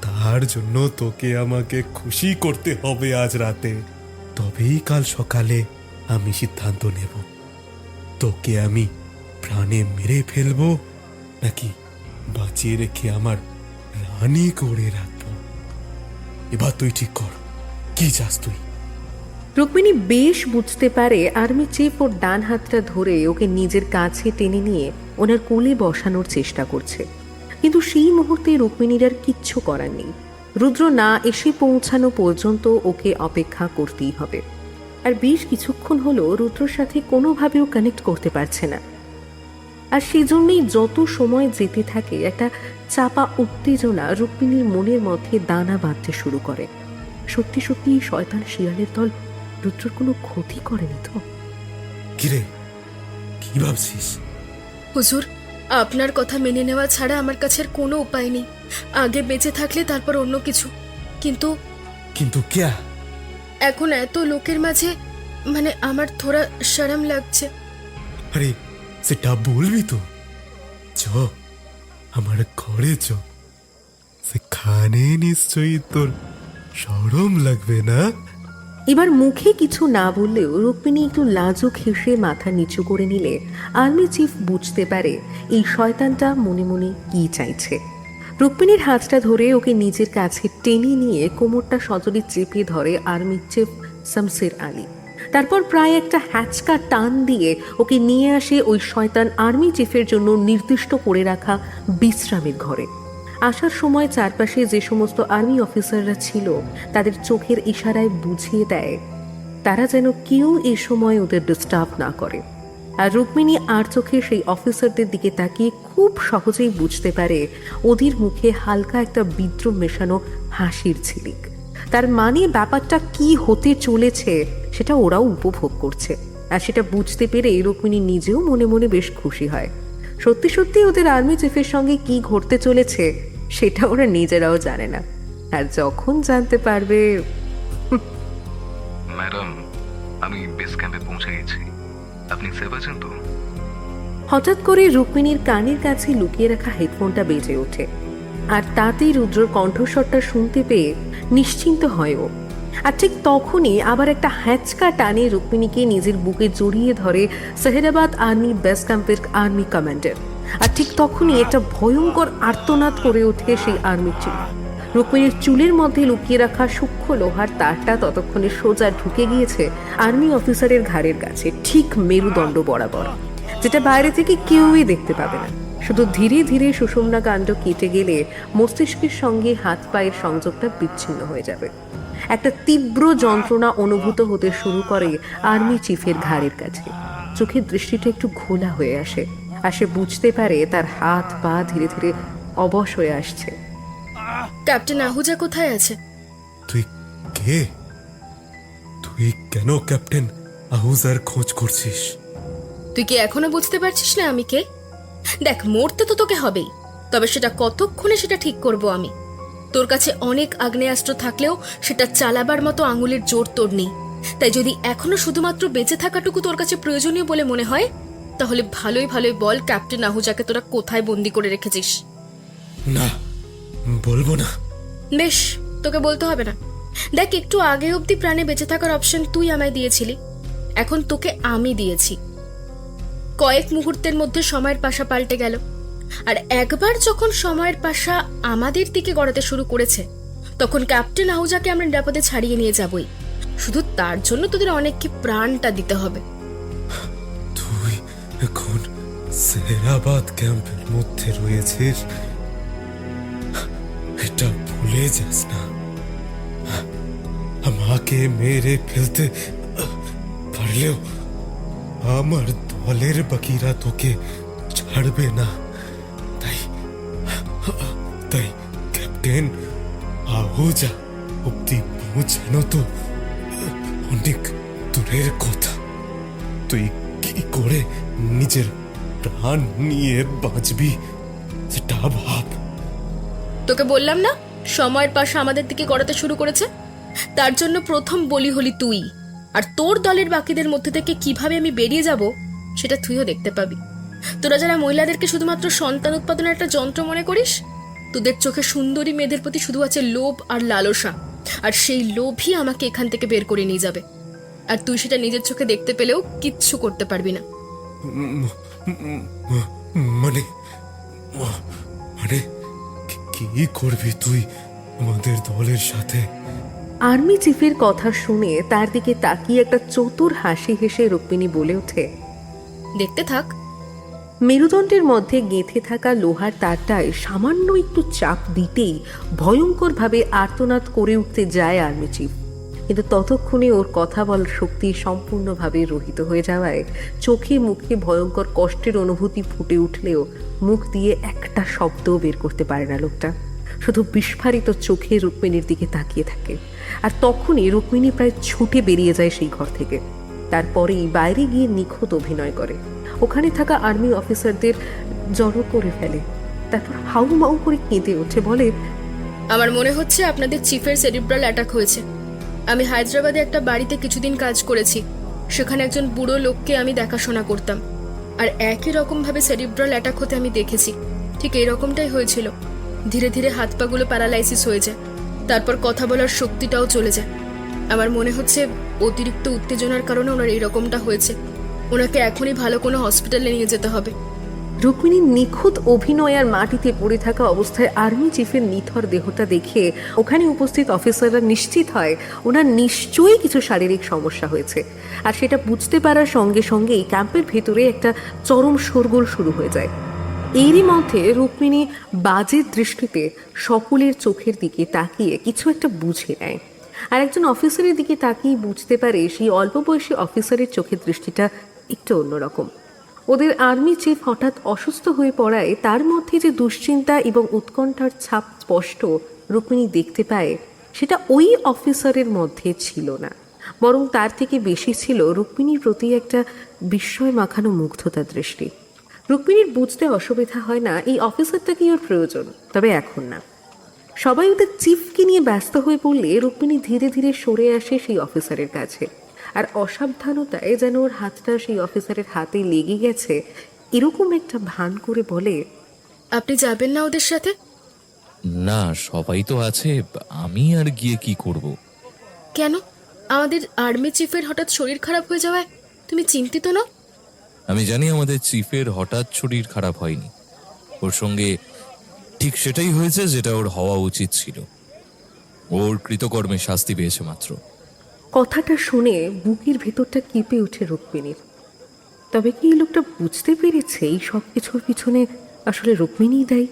তার জন্য তোকে আমাকে খুশি করতে হবে আজ রাতে। তবেই কাল সকালে আমি সিদ্ধান্ত নেব তোকে আমি প্রাণে মেরে ফেলবো নাকি বাঁচিয়ে রেখে আমার রানী করে রাখবো। এবার তুই ঠিক কর, কি চাস তুই? রুক্মিণী বেশ বুঝতে পারে আর্মি চিফ ওর ডান হাতটা ধরে ওকে নিজের কাছে টেনে নিয়ে ওনার কোলে বসানোর চেষ্টা করছে, কিন্তু সেই মুহূর্তে রুক্মিণীর আর কিচ্ছু করার নেই। রুদ্র না এসে পৌঁছানো পর্যন্ত ওকে অপেক্ষা করতেই হবে। আর বেশ কিছুক্ষণ হলো রুদ্রর সাথে কোনোভাবেও কানেক্ট করতে পারছে না। আর সেই জন্যই যত সময় যেতে থাকে একটা চাপা উত্তেজনা রুক্মিণীর মনের মধ্যে দানা বাঁধতে শুরু করে। সত্যি সত্যি এই শয়তান শিয়ালের দল রুদ্রর কোনো ক্ষতি করেনি তো? কিরে, কি ভাবছিস? হুজুর, আপনার কথা মেনে নেওয়া ছাড়া আমার কাছে আর কোনো উপায় নেই। আগে বেঁচে থাকলে তারপর অন্য কিছু, কিন্তু কিন্তু ক্যা? এখন এত লোকের মাঝে মানে আমার থোড়া শরম লাগছে। আরে সেটা বলবি তো। চ আমার ঘরে চ, সেখানে নিশ্চয়ই তোর শরম লাগবে না? এবার মুখে কিছু না বললেও রুক্মিণী একটু লাজুক হেসে মাথা নিচু করে নিলে আর্মি চিফ বুঝতে পারে এই শয়তানটা মনে মনে কি চাইছে। রুক্মিণীর হাতটা ধরে ওকে নিজের কাছে টেনে নিয়ে কোমরটা সজোরে চেপে ধরে আর্মি চিফ শামসের আলী। তারপর প্রায় একটা হ্যাচকা টান দিয়ে ওকে নিয়ে আসে ওই শয়তান আর্মি চিফের জন্য নির্দিষ্ট করে রাখা বিশ্রামের ঘরে। আসার সময় চারপাশে যে সমস্ত আর্মি অফিসাররা ছিল তাদের চোখের ইশারায় বুঝিয়ে দেয় তারা যেন কেউ এই সময় ওদের ডিস্টার্ব না করে। আর রুক্মিণী আর চোখে সেই অফিসারদের দিকে তাকিয়ে খুব সহজেই বুঝতে পারে ওদের মুখে হালকা একটা বিদ্রুপ মেশানো হাসির ঝিলিক। তার মানে ব্যাপারটা কি হতে চলেছে সেটা ওরাও উপভোগ করছে। আর সেটা বুঝতে পেরে রুক্মিণী নিজেও মনে মনে বেশ খুশি হয়। সত্যি সত্যি ওদের আর্মি চিফের সঙ্গে কি ঘটতে চলেছে সেটা ওরা নিজেরাও জানে না, আর যখন জানতে পারবে। ম্যাডাম, আমি বেস ক্যাম্পে পৌঁছে গেছি, আপনি সেফ আছেন তো? হঠাৎ করে রুক্মিণীর কানের কাছে লুকিয়ে রাখা হেডফোনটা বেজে ওঠে, আর তাতেই রুদ্রর কণ্ঠস্বরটা শুনতে পেয়ে নিশ্চিন্ত হয় ও। আর ঠিক তখনই আবার একটা হ্যাচকা টানে রুক্মিণীকে নিজের বুকে জড়িয়ে ধরে সেহেরাবাদ আর্মি বেস ক্যাম্পের আর্মি কমান্ডার। আর ঠিক তখনই একটা ভয়ঙ্কর আর্তনাদ করে ওঠে সেই আর্মি চিফ। রুক্মিণীর চুলের মধ্যে লুকিয়ে রাখা সূক্ষ্ম লোহার তারটা ততক্ষণে সোজা ঢুকে গিয়েছে আর্মি অফিসারের ঘাড়ের কাছে, ঠিক মেরুদণ্ড বরাবর, যেটা বাইরে থেকে কেউই দেখতে পাবে না। শুধু ধীরে ধীরে সুষুম্না কাণ্ড কেটে গেলে মস্তিষ্কের সঙ্গে হাত পায়ের সংযোগটা বিচ্ছিন্ন হয়ে যাবে। একটা তীব্র যন্ত্রণা অনুভূত হতে শুরু করে আর্মি চিফের ঘাড়ের কাছে। চোখের দৃষ্টিটা একটু ঘোলা হয়ে আসে, আর সে বুঝতে পারে তার হাত পা ধীরে ধীরে অবশ হয়ে আসছে। ক্যাপ্টেন আহুজা কোথায় আছে? তুই কে? তুই কেন ক্যাপ্টেন আহুজার খোঁজ করছিস? তুই কি এখনো বুঝতে পারছিস না আমি কে? দেখ, মরতে তো তোকে হবেই, তবে সেটা কতক্ষণে সেটা ঠিক করব আমি। তোর কাছে অনেক আগ্নেয়াস্ত্র থাকলেও সেটা চালাবার মতো আঙুলের জোর তোর নেই। তাই যদি এখনো শুধুমাত্র বেঁচে থাকাটুকু তোর কাছে প্রয়োজনীয় বলে মনে হয়, তাহলে ভালোই ভালোই বল ক্যাপ্টেন আহুজাকে তোরা কোথায় বন্দি করে রেখেছিস। না, বলবো না। বেশ, তোকে বলতে হবে না। দেখ, একটু আগে অবধি প্রাণে বেঁচে থাকার অপশন তুই আমায় দিয়েছিলি, এখন তোকে আমি দিয়েছি। কয়েক মুহূর্তের মধ্যে সময়ের পাশা পাল্টে গেল, আর একবার যখন সময়ের পাশা আমাদের দিকে গড়াতে শুরু করেছে তখন ক্যাপ্টেন আহুজাকে আমরা নিরাপদে ছাড়িয়ে নিয়ে যাবই। শুধু তার জন্য তোদের অনেককে প্রাণটা দিতে হবে। তুই এখন সেহেরাবাদ ক্যাম্পের মধ্যে রয়েছিস, এটা ভুলে যাস না। আমাকে মেরে ফেলতে পারলেও আমার দলের বাকিরা তোকে ছাড়বে না। তাই তাই ক্যাপ্টেন আহুজা অব্দি পৌঁছানো তো অনেক দূরের কথা। তুই কি করে নিজের প্রাণ নিয়ে বাঁচবি সেটা ভাব। তোকে বললাম না, সময়ের পাশা আমাদের দিকে গড়াতে শুরু করেছে। তার জন্য প্রথম বলি হলি তুই। আর তোর দলের বাকিদের মধ্যে থেকে কিভাবে আমি বেরিয়ে যাব সেটা তুইও দেখতে পাবি। তোরা যারা মহিলাদেরকে শুধুমাত্র সন্তান উৎপাদনের একটা যন্ত্র মনে করিস, তোদের চোখে সুন্দরী মেয়েদের প্রতি শুধু আছে লোভ আর লালসা, আর সেই লোভই আমাকে এখান থেকে বের করে নিয়ে যাবে। আর তুই সেটা নিজের চোখে দেখতে পেলেও কিচ্ছু করতে পারবি না। মানে মানে কি করবি তুই আমাদের দলের সাথে? আর্মি চিফের কথা শুনে তার দিকে তাকিয়ে একটা চতুর হাসি হেসে রুক্মিণী বলে ওঠে, দেখতে থাক। মেরুদণ্ডের মধ্যে গেঁথে থাকা লোহার তারটায় সামান্য একটু চাপ দিতেই ভয়ঙ্করভাবে আর্তনাদ করে উঠতে যায় আর্মি চিফ। কিন্তু ততক্ষণে ওর কথা বলার শক্তি সম্পূর্ণভাবে রহিত হয়ে যাওয়ায় চোখে মুখে ভয়ঙ্কর কষ্টের অনুভূতি ফুটে উঠলেও মুখ দিয়ে একটা শব্দও বের করতে পারে না লোকটা। শুধু বিস্ফারিত চোখে রুক্মিণীর দিকে তাকিয়ে থাকে। আর তখনই রুক্মিণী প্রায় ছুটে বেরিয়ে যায় সেই ঘর থেকে। তারপরেই বাইরে গিয়ে নিখুঁত অভিনয় করে, ওখানে থাকা আর্মি অফিসারদের জড়ো করে ফেলে। তারপর হাউ মাউ করে কেঁদে ওঠে, বলে, আমার মনে হচ্ছে আপনাদের চিফের সেরিব্রাল অ্যাটাক হয়েছে। আমি হায়দ্রাবাদে একটা বাড়িতে কিছুদিন কাজ করেছি। সেখানে একজন বুড়ো লোককে আমি দেখাশোনা করতাম, আর একই রকম ভাবে সেরিব্রাল অ্যাটাক হতে আমি দেখেছি। ঠিক এরকমটাই হয়েছিল। ধীরে ধীরে হাত পাগুলো প্যারালাইসিস হয়ে যায়, তারপর কথা বলার শক্তিটাও চলে যায়। আমার মনে হচ্ছে অতিরিক্ত উত্তেজনার কারণে ওনার এরকমটা হয়েছে। ওনাকে এখনই ভালো কোনো হসপিটালে নিয়ে যেতে হবে। রুক্মিণীর নিখুঁত অভিনয় আর মাটিতে পড়ে থাকা অবস্থায় আর্মি চিফের নিথর দেহটা দেখে ওখানে উপস্থিত অফিসাররা নিশ্চিত হয় ওনার নিশ্চয়ই কিছু শারীরিক সমস্যা হয়েছে। আর সেটা বুঝতে পারার সঙ্গে সঙ্গেই ক্যাম্পের ভেতরে একটা চরম শোরগোল শুরু হয়ে যায়। এরই মধ্যে রুক্মিণী বাজে দৃষ্টিতে সকলের চোখের দিকে তাকিয়ে কিছু একটা বুঝে নেয়। আর একজন অফিসারের দিকে তাকিয়ে বুঝতে পারে সেই অল্প বয়সী অফিসারের চোখের দৃষ্টিটা একটু অন্যরকম। ওদের আর্মি চিফ হঠাৎ অসুস্থ হয়ে পড়ায় তার মধ্যে যে দুশ্চিন্তা এবং উৎকণ্ঠার ছাপ স্পষ্ট রুক্মিণী দেখতে পায়, সেটা ওই অফিসারের মধ্যে ছিল না, বরং তার থেকে বেশি ছিল রুক্মিণীর প্রতি একটা বিস্ময় মাখানো মুগ্ধতার দৃষ্টি। রুক্মিণীর বুঝতে অসুবিধা হয় না এই অফিসারটাকেই ওর প্রয়োজন, তবে এখন না। সবাই ওদের চিফকে নিয়ে ব্যস্ত হয়ে পড়লে রুক্মিণী ধীরে ধীরে সরে আসে সেই অফিসারের কাছে। আর অসাবধানতায় যেন ওর হাতটা সেই অফিসারের হাতে লেগে গেছে এরকম একটা ভান করে বলে, আপনি যাবেন না ওদের সাথে? না, সবাই তো আছে, আমি আর গিয়ে কি করব? কেন? আমাদের আর্মি চিফের হঠাৎ শরীর খারাপ হয়ে যাওয়ায় তুমি চিন্তিত না? আমি জানি আমাদের চিফের হঠাৎ শরীর খারাপ হয়নি, ওর সঙ্গে ঠিক সেটাই হয়েছে যেটা ওর হওয়া উচিত ছিল। ওর কৃতকর্মে শাস্তি পেয়েছে মাত্র। কথাটা শুনে বুকের ভেতরটা কেঁপে উঠে রুক্মিণীর। তবে কি এই লোকটা বুঝতে পেরেছে এই সব কিছুর পিছনে আসলে রুক্মিণীই দায়ী?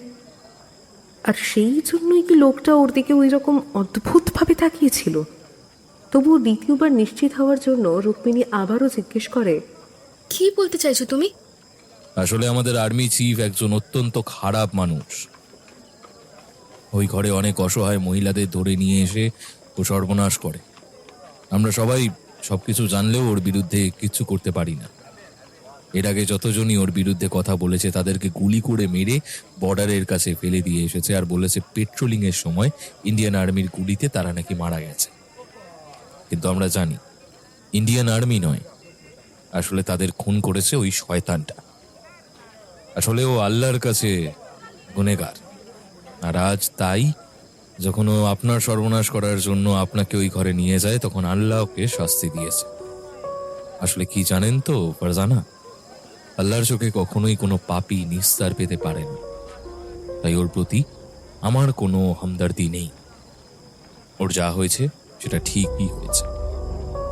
আর সেই জন্যই কি লোকটা ওর দিকে ওই রকম অদ্ভুতভাবে তাকিয়েছিল? তবুও দ্বিতীয়বার নিশ্চিত হওয়ার জন্য রুক্মিণী আবারও জিজ্ঞেস করে, কি বলতে চাইছো তুমি? আসলে আমাদের আর্মি চিফ একজন অত্যন্ত খারাপ মানুষ। ওই ঘরে অনেক অসহায় মহিলাদের ধরে নিয়ে এসে ও সর্বনাশ করে। আমরা সবাই সবকিছু জানলেও ওর বিরুদ্ধে কিছু করতে পারি না। এর আগে যতজনই ওর বিরুদ্ধে কথা বলেছে তাদেরকে গুলি করে মেরে বর্ডারের কাছে ফেলে দিয়ে এসেছে, আর বলেছে পেট্রোলিং এর সময় ইন্ডিয়ান আর্মির গুলিতে তারা নাকি মারা গেছে। কিন্তু আমরা জানি ইন্ডিয়ান আর্মি নয়, আসলে তাদের খুন করেছে ওই শয়তানটা। আসলে ও আল্লাহর কাছে গুনেগার। আর আজ তাই যখন ও আপনার সর্বনাশ করার জন্য আপনাকে ওই ঘরে নিয়ে যায়, তখন আল্লাহ ওকে শাস্তি দিয়েছে। আসলে কি জানেন তো ফারজানা, আল্লাহর চোখে কখনোই কোনো পাপী নিস্তার পেতে পারে না। তাই ওর প্রতি আমার কোনো হামদর্দি নেই। ওর যা হয়েছে সেটা ঠিকই হয়েছে,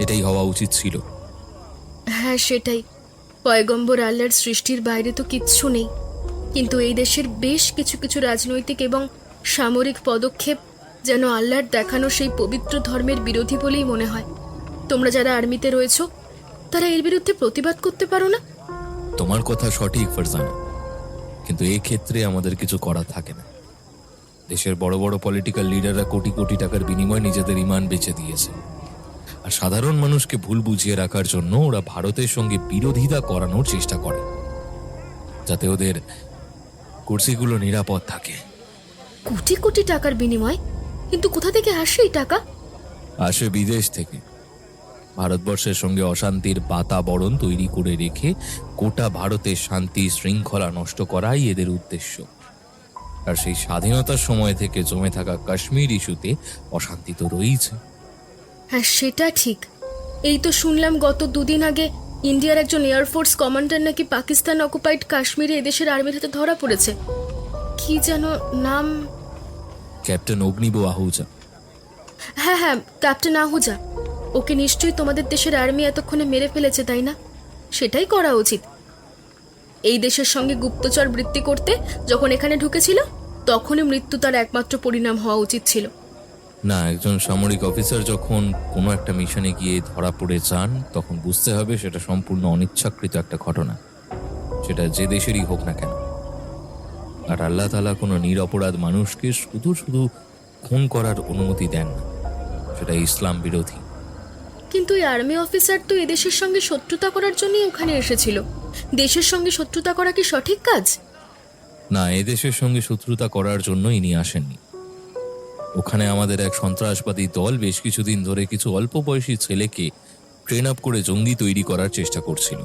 এটাই হওয়া উচিত ছিল। হ্যাঁ, সেটাই। পয়গম্বর আল্লাহর সৃষ্টির বাইরে তো কিচ্ছু নেই, কিন্তু এই দেশের বেশ কিছু কিছু রাজনৈতিক এবং সামরিক পদক্ষেপ যেন আল্লাহর দেখানো সেই পবিত্র ধর্মের বিরোধী বলেই মনে হয়। তোমরা যারা আর্মিতে রয়েছো তারা এর বিরুদ্ধে প্রতিবাদ করতে পারো না? তোমার কথা সঠিক ফারজানা, কিন্তু এই ক্ষেত্রে আমাদের কিছু করা থাকে না। দেশের বড় বড় পলিটিক্যাল লিডাররা কোটি কোটি টাকার বিনিময়ে নিজেদের ইমান বেচে দিয়েছে, আর সাধারণ মানুষকে ভুল বুঝিয়ে রাখার জন্য ওরা ভারতের সঙ্গে বিরোধিতা করানোর চেষ্টা করে, যাতে ওদের কুর্সিগুলো নিরাপদ থাকে। কোটি কোটি টাকার বিনিময়? কিন্তু কোথা থেকে আসে এই টাকা? আসে বিদেশ থেকে। ভারতবর্ষের সঙ্গে অশান্তির বাতাবরণ তৈরি করে রেখে গোটা ভারতের শান্তি শৃঙ্খলা নষ্ট করাই এদের উদ্দেশ্য। আর সেই স্বাধীনতার সময় থেকে জমে থাকা কাশ্মীর ইস্যুতে অশান্তি তো রয়েছে। হ্যাঁ, সেটা ঠিক। এই তো শুনলাম গত দুদিন আগে ইন্ডিয়ার একজন এয়ারফোর্স কমান্ডার নাকি পাকিস্তান অকুপাইড কাশ্মীরে এদেশের আর্মির হাতে ধরা পড়েছে। কি যেন নাম? ক্যাপ্টেন অগ্নিব আহুজা। হ্যাঁ হ্যাঁ, ক্যাপ্টেন আহুজা। ওকে নিশ্চয়ই তোমাদের দেশের আর্মি এতক্ষণে মেরে ফেলেছে, তাই না? সেটাই করা উচিত। এই দেশের সঙ্গে গুপ্তচর বৃত্তি করতে যখন এখানে ঢুকেছিল তখনই মৃত্যু তার একমাত্র পরিণাম হওয়া উচিত ছিল। না, একজন সামরিক অফিসার যখন কোনো একটা মিশনে গিয়ে ধরা পড়ে যান তখন বুঝতে হবে সেটা সম্পূর্ণ অনিচ্ছাকৃত একটা ঘটনা, সেটা যে দেশেরই হোক না কেন। আর আল্লাহ তাআলা কোনো নিরপরাধ মানুষকে শুধু শুধু খুন করার অনুমতি দেন না, সেটা ইসলাম বিরোধী। কিন্তু এই আর্মি অফিসার তো এদেশের সঙ্গে শত্রুতা করার জন্যই ওখানে এসেছিল। দেশের সঙ্গে শত্রুতা করা কি সঠিক কাজ? না, এদেশের সঙ্গে শত্রুতা করার জন্য ইনি আসেননি। ওখানে আমাদের এক সন্ত্রাসবাদী দল বেশ কিছুদিন ধরে কিছু অল্প বয়সী ছেলেকে ট্রেন আপ করে জঙ্গি তৈরি করার চেষ্টা করছিল।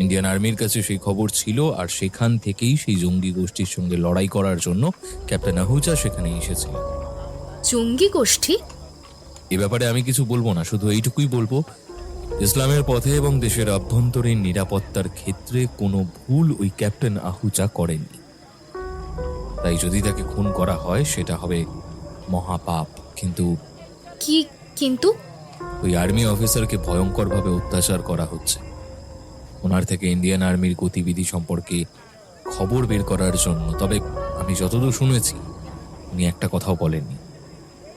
ইন্ডিয়ান আর্মির কাছে সেই খবর ছিল, আর সেখান থেকেই সেই জঙ্গি গোষ্ঠীর সঙ্গে লড়াই করার জন্য ক্যাপ্টেন আহুজা সেখানে এসেছিলেন। জঙ্গি গোষ্ঠী? এ ব্যাপারে আমি কিছু বলবো না, শুধু এইটুকুই বলবো, ইসলামের পথে এবং দেশের আভ্যন্তরীণ নিরাপত্তার ক্ষেত্রে কোনো ভুল ওই ক্যাপ্টেন আহুজা করেননি। তাই যদি তাকে খুন করা হয় সেটা হবে মহাপাপ। কিন্তু কি কিন্তু? ওই আর্মি অফিসারকে ভয়ঙ্করভাবে অত্যাচার করা হচ্ছে। ওনার থেকে ইন্ডিয়ান আর্মির গতিবিধি সম্পর্কে খবর বের করার জন্য। তবে আমি যতদূর শুনেছি উনি একটা কথাও বলেননি।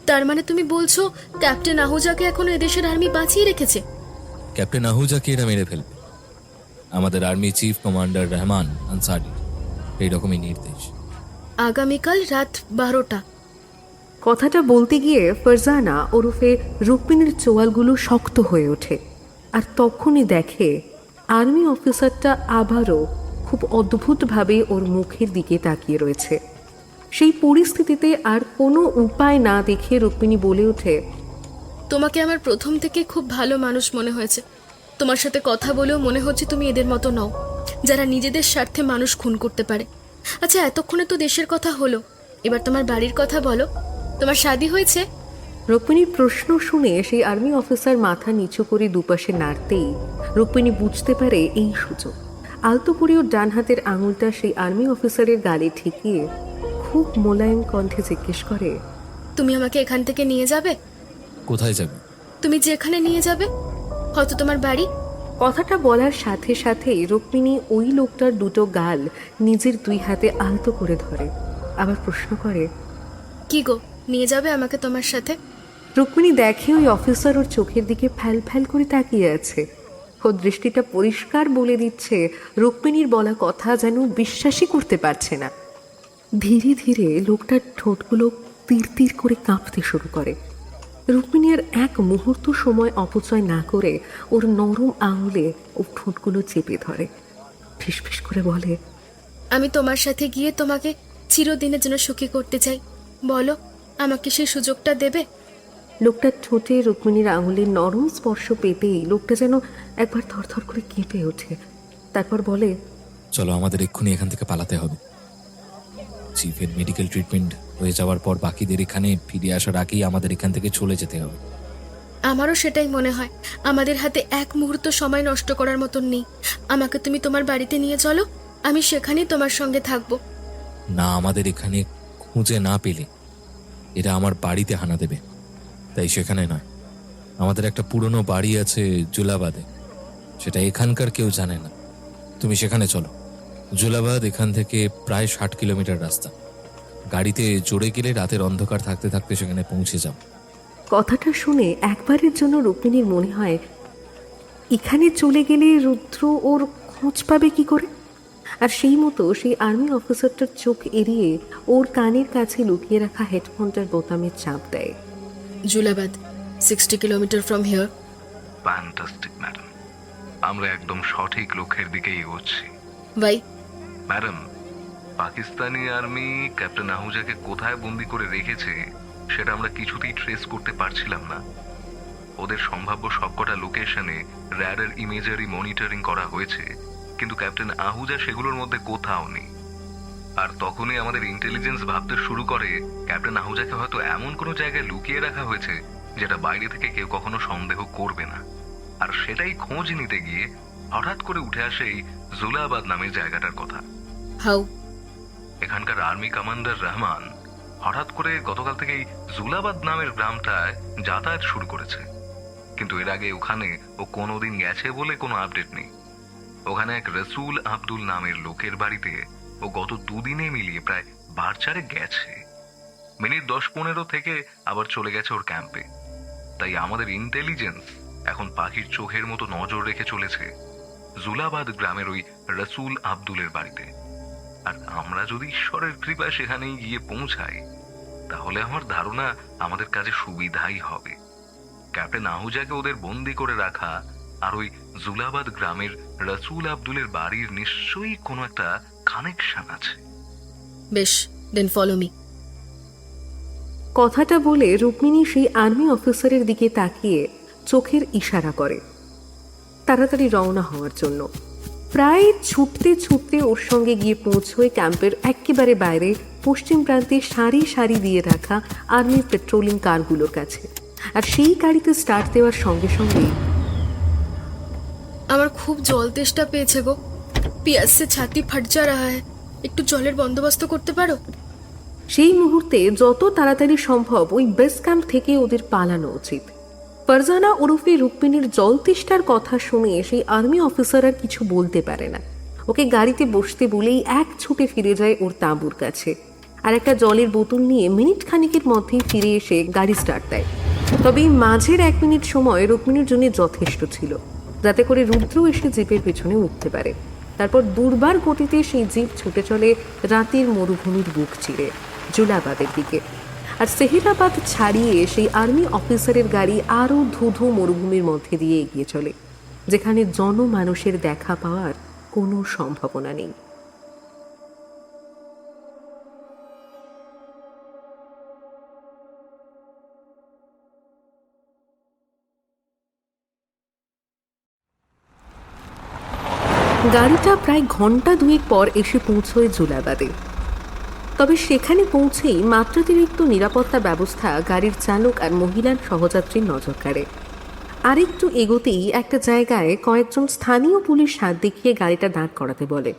তার মানে তুমি বলছো ক্যাপ্টেন আহুজাকে এখনো এদেশের আর্মি বাঁচিয়ে রেখেছে? ক্যাপ্টেন আহুজাকে এরা মেরে ফেলবে। আমাদের army chief commander Rahman Ansari এইরকমই নির্দেশ। আগামীকাল রাত 12টা। কথাটা বলতে গিয়ে ফারজানা ওরফে রুক্মিণীর চোয়ালগুলো শক্ত হয়ে ওঠে, আর তখনই দেখে আর্মি অফিসারটা আবারও খুব অদ্ভুতভাবে ওর মুখের দিকে তাকিয়ে রয়েছে। সেই পরিস্থিতিতে আর কোনো উপায় না দেখে রুক্মিণী বলে ওঠে, তোমাকে আমার প্রথম থেকে খুব ভালো মানুষ মনে হয়েছে। তোমার সাথে কথা বলেও মনে হচ্ছে তুমি এদের মতো নও, যারা নিজেদের স্বার্থে মানুষ খুন করতে পারে। আচ্ছা, এতক্ষণে তো দেশের কথা হলো, এবার তোমার বাড়ির কথা বলো। তোমার শাদী হয়েছে? রুক্মিণীর প্রশ্ন শুনে সেই আর্মি অফিসার মাথা নিচু করে দুপাশে নাড়তেই রুক্মিণী বুঝতে পারে এই সুযোগ। আলতো করে ওর ডান হাতের আঙুলটা সেই আর্মি অফিসারের গালে ঠেকিয়ে খুব মোলায়েম কণ্ঠে জিজ্ঞেস করে, তুমি আমাকে এখান থেকে নিয়ে যাবে? কোথায় যাবে? তুমি যেখানে নিয়ে যাবে, হয়তো তোমার বাড়ি। কথাটা বলার সাথে সাথেই রুক্মিণী ওই লোকটার দুটো গাল নিজের দুই হাতে আলতো করে ধরে, আবার প্রশ্ন করে, কি গো, নিয়ে যাবে আমাকে তোমার সাথে? রুক্মিণী দেখে ওই অফিসার ওর চোখের দিকে ফ্যাল ফ্যাল করে তাকিয়ে আছে। ওর দৃষ্টিটা পরিষ্কার বলে দিচ্ছে রুক্মিণীর বলা কথা যেন বিশ্বাসই করতে পারছে না। ধীরে ধীরে লোকটার ঠোঁটগুলো তীর তীর করে কাঁপতে শুরু করে। রুক্মিণী আর এক মুহূর্ত সময় অপচয় না করে ওর নরম আঙুলে ওর ঠোঁটগুলো চেপে ধরে, ফিসফিস করে বলে, আমি তোমার সাথে গিয়ে তোমাকে চিরদিনের জন্য সুখী করতে চাই। বলো, আমাকে সেই সুযোগটা দেবে? লোকটার ঠোঁটে রুক্মিণীর আঙুলের নরম স্পর্শ পেতেই লোকটা যেন একবার থরথর করে কেঁপে ওঠে। তারপর বলে, চলো, আমাদের এক্ষুনি এখান থেকে পালাতে হবে। চিফের মেডিকেল ট্রিটমেন্ট হয়ে যাওয়ার পর বাকিদের এখানে ফিরে আসার আগেই আমাদের এখান থেকে চলে যেতে হবে। আমারও সেটাই মনে হয়। আমাদের হাতে এক মুহূর্ত সময় নষ্ট করার মতন নেই। আমাকে তুমি তোমার বাড়িতে নিয়ে চলো, আমি সেখানেই তোমার সঙ্গে থাকবো। না, আমাদের এখানে খুঁজে না পেলে এরা আমার বাড়িতে হানা দেবে, তাই সেখানে নয়। আমাদের একটা পুরনো বাড়ি আছে জুলাবাদে, সেটা এখানকার কেউ জানে না। তুমি সেখানে চলো। জুলাবাদ এখান থেকে প্রায় 60 কিলোমিটার রাস্তা। গাড়িতে চড়ে গেলে রাতের অন্ধকার থাকতে থাকতে সেখানে পৌঁছে যাব। কথাটা শুনে একবারের জন্য রুক্মিণীর মনে হয় এখানে চলে গেলে রুদ্র ওর খোঁজ পাবে কি করে। আর সেই মতো সেই আর্মি অফিসারটার চোখ এড়িয়ে ওর কানের কাছে লুকিয়ে রাখা হেডফোনটার বোতামের চাপ দেয়। জুলাবাদ 60 kilometre from here. Fantastic madam, আমরা একদম সঠিক লক্ষ্যের দিকেই এগোচ্ছি। ভাই, ম্যাডাম, পাকিস্তানি আর্মি ক্যাপ্টেন আহুজাকে কোথায় বন্দি করে রেখেছে সেটা আমরা কিছুতেই ট্রেস করতে পারছিলাম না। ওদের সম্ভাব্য সবকটা লোকেশনে র্যাডার ইমেজারি মনিটরিং করা হয়েছে, কিন্তু ক্যাপ্টেন আহুজা সেগুলোর মধ্যে কোথাও নেই। আর তখনই আমাদের ইন্টেলিজেন্স ভাবতে শুরু করে ক্যাপ্টেন আহুজাকে হয়তো এমন কোনো জায়গায় লুকিয়ে রাখা হয়েছে যেটা বাইরে থেকে কেউ কখনো সন্দেহ করবে না। আর সেটাই খোঁজ নিতে গিয়ে হঠাৎ করে উঠে আসে এই জুলাবাদ নামের জায়গাটার কথা। হাউ? এখানকার আর্মি কমান্ডার রহমান হঠাৎ করে গতকাল থেকেই জুলাবাদ নামের গ্রামটায় যাতায়াত শুরু করেছে, কিন্তু এর আগে ওখানে ও কোনোদিন গেছে বলে কোনো আপডেট নেই। ওখানে এক রসুল আব্দুল নামের লোকের বাড়িতে ও গত দুদিনে মিলিয়ে প্রায় 12-4 গেছে। মিনিট 10-15 থেকে আবার চলে গেছে ওর ক্যাম্পে। তাই আমাদের ইন্টেলিজেন্স এখন পাখির চোখের মতো নজর রেখে চলেছে জুলাবাদ গ্রামের ওই রসুল আব্দুলের বাড়িতে। আর আমরা যদি ঈশ্বরের কৃপায় সেখানেই গিয়ে পৌঁছাই, তাহলে আমার ধারণা আমাদের কাজে সুবিধাই হবে। ক্যাপ্টেন আহুজাকে ওদের বন্দি করে রাখা আর ওই জুলাবাদ গ্রামের রসুল আব্দুলের বাড়ির নিশ্চয়ই কোনো একটা কানেকশন আছে। বেশ, দেন ফলো মি। কথাটা বলে রুক্মিণী সেই আর্মি অফিসারের দিকে তাকিয়ে চোখের ইশারা করে তাড়াতাড়ি রওনা হওয়ার জন্য। প্রায় ছুটতে ছুটতে ওর সঙ্গে গিয়ে পৌঁছয় ক্যাম্পের একেবারে বাইরে পশ্চিম প্রান্তে সারি সারি দিয়ে রাখা আর্মির পেট্রোলিং কারগুলোর কাছে। আর সেই গাড়িতে স্টার্ট দেওয়ার সঙ্গে সঙ্গেই আমার খুব জল তেষ্টা পেয়েছে গো, পিয়াস সে ছাতি ফাট যা রাহা হ্যায়, একটু জলের বন্দোবস্ত করতে পারো? সেই মুহূর্তে যত তাড়াতাড়ি সম্ভব ওই বেস ক্যাম্প থেকে ওদের পালানো উচিত। ফারজানা ওরফে রুক্মিণীর জল তেষ্টার কথা শুনে সেই আর্মি অফিসার আর কিছু বলতে পারে না। ওকে গাড়িতে বসতে বলেই এক ছুটে ফিরে যায় ওর তাঁবুর কাছে, আর একটা জলের বোতল নিয়ে মিনিট খানিকের মধ্যেই ফিরে এসে গাড়ি স্টার্ট দেয়। তবে এই মাঝের 1 মিনিট সময় রুক্মিণীর জন্য যথেষ্ট ছিল, যাতে করে রুদ্র এসে জিপের পেছনে উঠতে পারে। তারপর দুর্বার গতিতে সেই জিপ ছুটে চলে রাতের মরুভূমির বুক চিরে জুলাবাদের দিকে। আর সেহেরাবাদ ছাড়িয়ে সেই আর্মি অফিসারের গাড়ি আরও ধুধু মরুভূমির মধ্যে দিয়ে এগিয়ে চলে, যেখানে জনমানুষের দেখা পাওয়ার কোনো সম্ভাবনা নেই। গাড়িটা প্রায় ঘন্টা 2 পর এসে পৌঁছয় জুলাবাদে। তবে সেখানে পৌঁছেই মাত্রাতিরিক্ত নিরাপত্তা ব্যবস্থা গাড়ির চালক আর মহিলার সহযাত্রীর নজর কাড়ে। আরেকটু এগোতেই একটা জায়গায় কয়েকজন স্থানীয় পুলিশ হাত দেখিয়ে গাড়িটা দাঁড় করাতে বলে।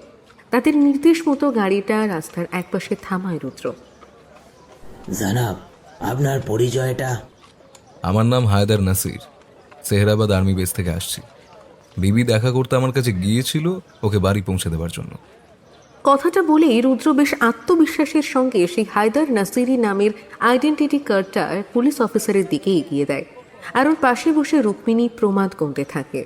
তাদের নির্দেশ মতো গাড়িটা রাস্তার একপাশে থামায় রুদ্র। জানাব, আপনার পরিচয়টা? আমার নাম হায়দার নাসির, সেহেরাবাদ আর্মি বেস থেকে আসছি। বিবি দেখা করতে আমার কাছে গিয়েছিল ওকে বাড়ি পৌঁছে দেওয়ার জন্য। কথাটা বলেই রুদ্র বেশ আত্মবিশ্বাসের সঙ্গে সেই হায়দার নাসিরি নামের আইডেন্টিটি কার্ডটা পুলিশ অফিসারের দিকে এগিয়ে দেয়, আর ওর পাশে বসে রুক্মিণী প্রমাদ গুনতে থাকে।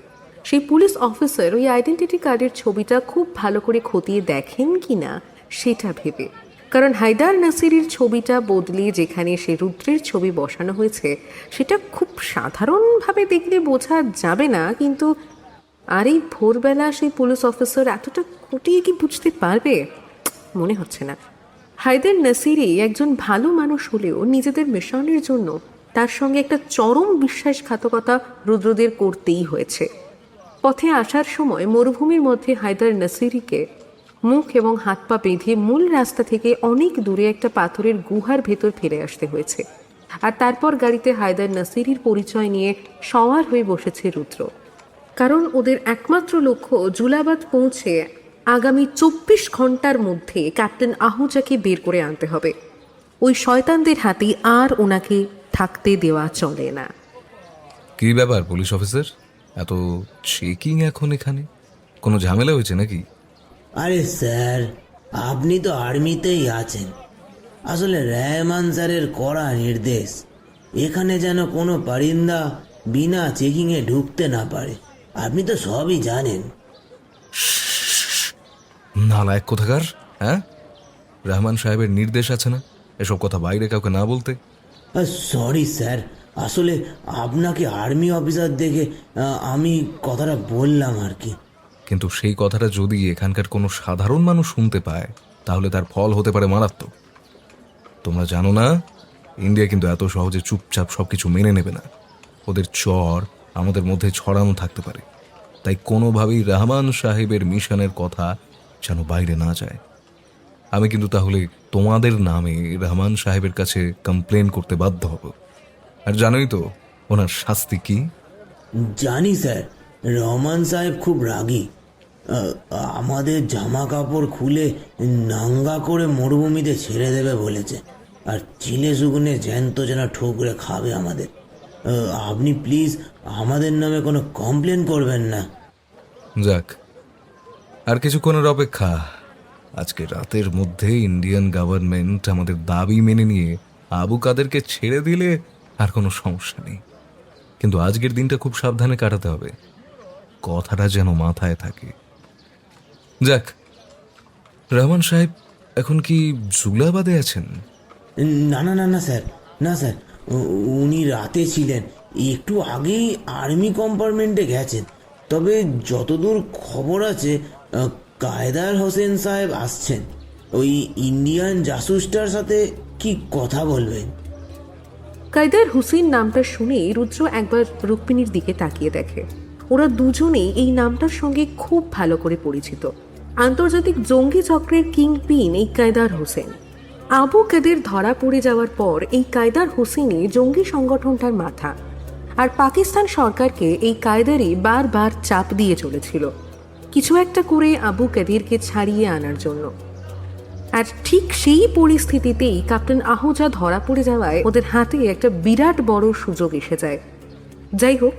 সেই পুলিশ অফিসার ওই আইডেন্টিটি কার্ডের ছবিটা খুব ভালো করে খতিয়ে দেখেন কিনা সেটা ভেবে, কারণ হায়দার নাসিরির ছবিটা বদলে যেখানে সে রুদ্রের ছবি বসানো হয়েছে সেটা খুব সাধারণভাবে দেখলে বোঝা যাবে না, কিন্তু আর এই ভোরবেলা সেই পুলিশ অফিসার এতটা খুঁটিয়ে কি বুঝতে পারবে? মনে হচ্ছে না। হায়দার নাসিরি একজন ভালো মানুষ হলেও নিজেদের মিশনের জন্য তার সঙ্গে একটা চরম বিশ্বাসঘাতকতা রুদ্রদের করতেই হয়েছে। পথে আসার সময় মরুভূমির মধ্যে হায়দার নাসিরিকে মুখ এবং হাত পা বেঁধে মূল রাস্তা থেকে অনেক দূরে একটা পাথরের গুহার ভেতর ফিরে আসতে হয়েছে। আর তারপর গাড়িতে হায়দার নাসিরির পরিচয় নিয়ে সওয়ার হয়ে বসেছে রুদ্র, কারণ ওদের একমাত্র লক্ষ্য জুলাবাদ পৌঁছে আগামী 24 ঘন্টার মধ্যে ক্যাপ্টেন আহুজাকে বের করে আনতে হবে। ওই শয়তানদের হাতে আর ওনাকে থাকতে দেওয়া চলে না। কি ব্যাপার পুলিশ অফিসার, এত চেকিং এখন এখানে? কোনো ঝামেলা হয়েছে নাকি? আরে স্যার, আপনি তো আর্মিতেই আছেন, আসলে রহমান স্যারের কড়া নির্দেশ, এখানে যেন কোনো পারিন্দা বিনা চেকিংয়ে ঢুকতে না পারে। আপনি তো সবই জানেন। নালায়ক কোথাকার, হ্যাঁ? রহমান সাহেবের নির্দেশ আছে না এসব কথা বাইরে কাউকে না বলতে? সরি স্যার, আসলে আপনাকে আর্মি অফিসার দেখে আমি কথাটা বললাম আর কি। কিন্তু সেই কথাটা যদি এখানকার কোনো সাধারণ মানুষ শুনতে পায় তাহলে তার ফল হতে পারে মারাত্মক। তোমরা জানো না, ইন্ডিয়া কিন্তু এত সহজে চুপচাপ সবকিছু মেনে নেবে না। ওদের চর আমাদের মধ্যে ছড়ানো থাকতে পারে। তাই কোনোভাবেই রহমান সাহেবের মিশনের কথা যেন বাইরে না যায়। আমি কিন্তু তাহলে তোমাদের নামে রহমান সাহেবের কাছে কমপ্লেন করতে বাধ্য হব। আর জানোই তো ওনার শাস্তি কি। জানি স্যার, রহমান সাহেব খুব রাগী। আমাদের জামা কাপড় খুলে নাঙ্গা করে মরুভূমিতে ছেড়ে দেবে বলেছে, আর চিলে শুকনে জ্যান্ত যেন ঠুকরে খাবে আমাদের। আপনি প্লিজ আমাদের নামে কোনো কমপ্লেন করবেন না। যাক, আর কিছুক্ষণের অপেক্ষা। আজকে রাতের মধ্যে ইন্ডিয়ান গভর্নমেন্ট আমাদের দাবি মেনে নিয়ে আবু কাদেরকে ছেড়ে দিলে আর কোনো সমস্যা নেই। কিন্তু আজকের দিনটা খুব সাবধানে কাটাতে হবে, কথাটা যেন মাথায় থাকে। যাক, রহমান সাহেব এখন কি জুলাবাদে আছেন? না না না না স্যার, না স্যার, উনি রাতে ছিলেন, একটু আগেই আর্মি কম্পার্টমেন্টে গেছেন। তবে যতদূর খবর আছে কায়দার হোসেন সাহেব আসছেন। ওই ইন্ডিয়ান জাসুসটার সাথে কি কথা বলবেন। কায়দার হুসেন নামটা শুনে রুদ্র একবার রুক্মিণীর দিকে তাকিয়ে দেখে। ওরা দুজনেই এই নামটার সঙ্গে খুব ভালো করে পরিচিত। আন্তর্জাতিক জঙ্গি চক্রের কিং পিন এই কায়দার হোসেন। আবু কাদের ধরা পড়ে যাওয়ার পর এই কায়দার হোসেনই জঙ্গি সংগঠনটার মাথা। আর পাকিস্তান সরকারকে এই কায়দারই বারবার চাপ দিয়ে চলেছিল কিছু একটা করে আবু কাদেরকে ছাড়িয়ে আনার জন্য। আর ঠিক সেই পরিস্থিতিতেই ক্যাপ্টেন আহুজা ধরা পড়ে যাওয়ায় ওদের হাতে একটা বিরাট বড় সুযোগ এসে যায়। যাই হোক,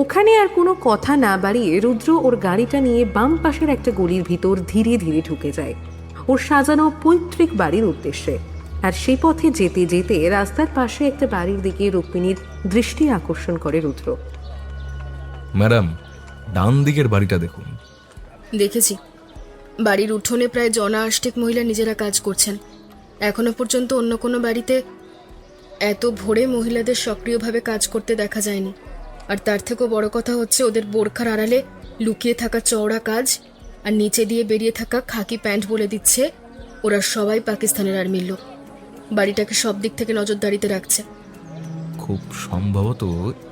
ওখানে আর কোনো কথা না বাড়িয়ে রুদ্র ওর গাড়িটা নিয়ে বাম পাশের একটা গলির ভিতর ধীরে ধীরে ঢুকে যায় ওর সাজানো পৈতৃক বাড়ির উদ্দেশ্যে। আর সেই পথে যেতে যেতে রাস্তার পাশে একটা বাড়ির দিকে রুক্মিণীর দৃষ্টি আকর্ষণ করে রুদ্র। ম্যাডাম, ডান দিকের বাড়িটা দেখুন। দেখেছি, বাড়ির উঠোনে প্রায় জনাষ্টিক মহিলা নিজেরা কাজ করছেন। এখনো পর্যন্ত অন্য কোনো বাড়িতে এত ভোরে মহিলাদের সক্রিয়ভাবে কাজ করতে দেখা যায়নি। আর তার থেকেও বড় কথা হচ্ছে ওদের বোরখার আড়ালে লুকিয়ে থাকা চওড়া কাজ আর নিচে দিয়ে বেরিয়ে থাকা খাকি প্যান্ট বলে দিচ্ছে ওরা সবাই পাকিস্তানের আর্মির লোক। বাড়িটাকে সব দিক থেকে নজরদারিতে রাখছে। খুব সম্ভবত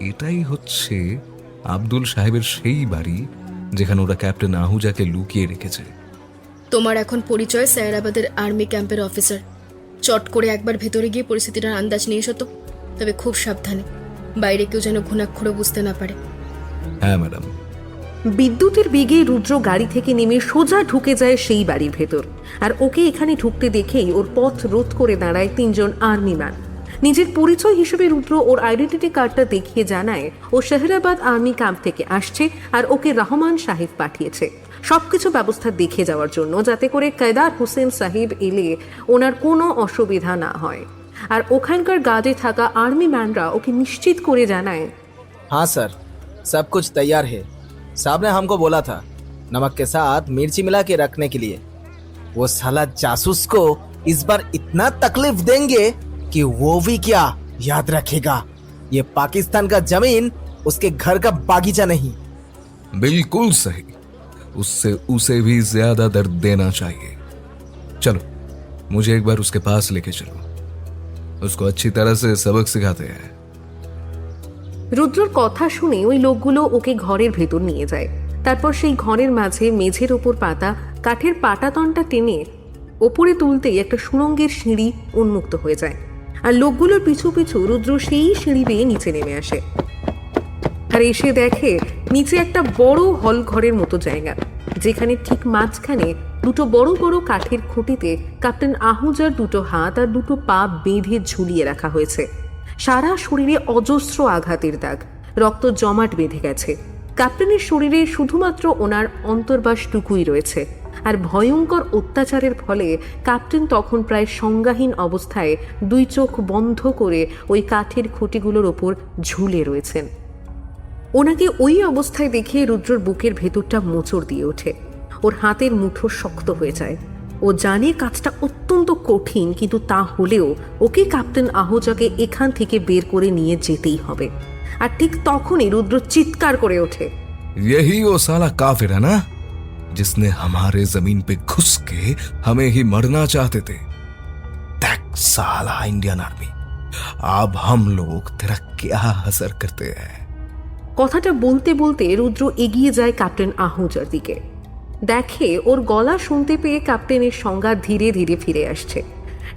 এটাই হচ্ছে আব্দুল সাহেবের সেই বাড়ি যেখানে ওরা ক্যাপ্টেন আহুজাকে লুকিয়ে রেখেছে। তোমার এখন পরিচয় সায়রাবাদের আর্মি ক্যাম্পের অফিসার। চট করে একবার ভেতরে গিয়ে পরিস্থিতিটার আন্দাজ নিয়ে এসো তো, তবে খুব সাবধানে, বাইরে কেউ যেন ঘুণাক্ষরে বুঝতে না পারে। হ্যাঁ ম্যাডাম। বিদ্যুতের বেগে রুদ্র গাড়ি থেকে নেমে সোজা ঢুকে যায় সেই বাড়ির ভেতর। আর ওকে এখানে ঢুকতে দেখেই ওর পথ রোধ করে দাঁড়ায় তিনজন আর্মি ম্যান। নিজের পরিচয় হিসেবে রুদ্র ওর আইডেন্টিটি কার্ডটা দেখিয়ে জানায় ও শেহরাবাদ আর্মি ক্যাম্প থেকে আসছে আর ওকে রহমান সাহেব পাঠিয়েছে সবকিছু ব্যবস্থা দেখে যাওয়ার জন্য, যাতে করে কায়দার হোসেন সাহেব এলে ওনার কোনো অসুবিধা না হয়। আর ওখানকার গার্ডে থাকা আর্মি ম্যানরা ওকে নিশ্চিত করে জানায়, हाँ सर, सब कुछ तैयार है। साहब ने हमको बोला था नमक के साथ मिर्ची मिला के रखने के लिए। वो साला जासूस को इस बार इतना तकलीफ देंगे कि वो भी क्या याद रखेगा, ये पाकिस्तान का जमीन उसके घर का बागीचा नहीं। बिल्कुल सही, उससे उसे भी ज्यादा दर्द देना चाहिए। चलो, मुझे एक बार उसके पास लेके चलो, उसको अच्छी तरह से सबक सिखाते हैं। রুদ্রর কথা শুনে ওই লোকগুলো ওকে ঘরের ভেতর নিয়ে যায়। তারপর সেই ঘরের মাঝে মেঝের ওপর পাতা কাঠের পাটাতনটা টেনে ওপরে তুলতেই একটা সুড়ঙ্গের সিঁড়ি উন্মুক্ত হয়ে যায়। আর লোকগুলোর পিছু পিছু রুদ্র সেই সিঁড়ি বেয়ে নিচে নেমে আসে আর এসে দেখে নিচে একটা বড় হল ঘরের মতো জায়গা, যেখানে ঠিক মাঝখানে দুটো বড় বড় কাঠের খুঁটিতে ক্যাপ্টেন আহুজার দুটো হাত আর দুটো পা বেঁধে ঝুলিয়ে রাখা হয়েছে। সারা শরীরে অজস্র আঘাতের দাগ, রক্ত জমাট বেঁধে গেছে। ক্যাপ্টেনের শরীরে শুধুমাত্র ওনার অন্তর্বাসটুকুই রয়েছে। আর ভয়ঙ্কর অত্যাচারের ফলে ক্যাপ্টেন তখন প্রায় সংজ্ঞাহীন অবস্থায় দুই চোখ বন্ধ করে ওই কাঠের খুঁটিগুলোর ওপর ঝুলে রয়েছেন। ওনাকে ওই অবস্থায় দেখে রুদ্রর বুকের ভেতরটা মোচড় দিয়ে ওঠে। ওর হাতের মুঠো শক্ত হয়ে যায়। ও জানে কাজটা অত্যন্ত কঠিন, কিন্তু তা হলেও ওকে ক্যাপ্টেন আহুজাকে এখান থেকে বের করে নিয়ে যেতেই হবে। আর ঠিক তখনই রুদ্র চিৎকার করে ওঠে, यही वो साला काफिर है ना जिसने हमारे जमीन पे घुस के हमें ही मरना चाहते थे। दैट साला इंडियन आर्मी, अब हम लोग तेरा क्या असर करते हैं। কথাটা বলতে বলতে রুদ্র এগিয়ে যায় ক্যাপ্টেন আহুজার দিকে। দেখে ওর গলা শুনতে পেয়ে ক্যাপ্টেনের সংজ্ঞা ধীরে ধীরে ফিরে আসছে।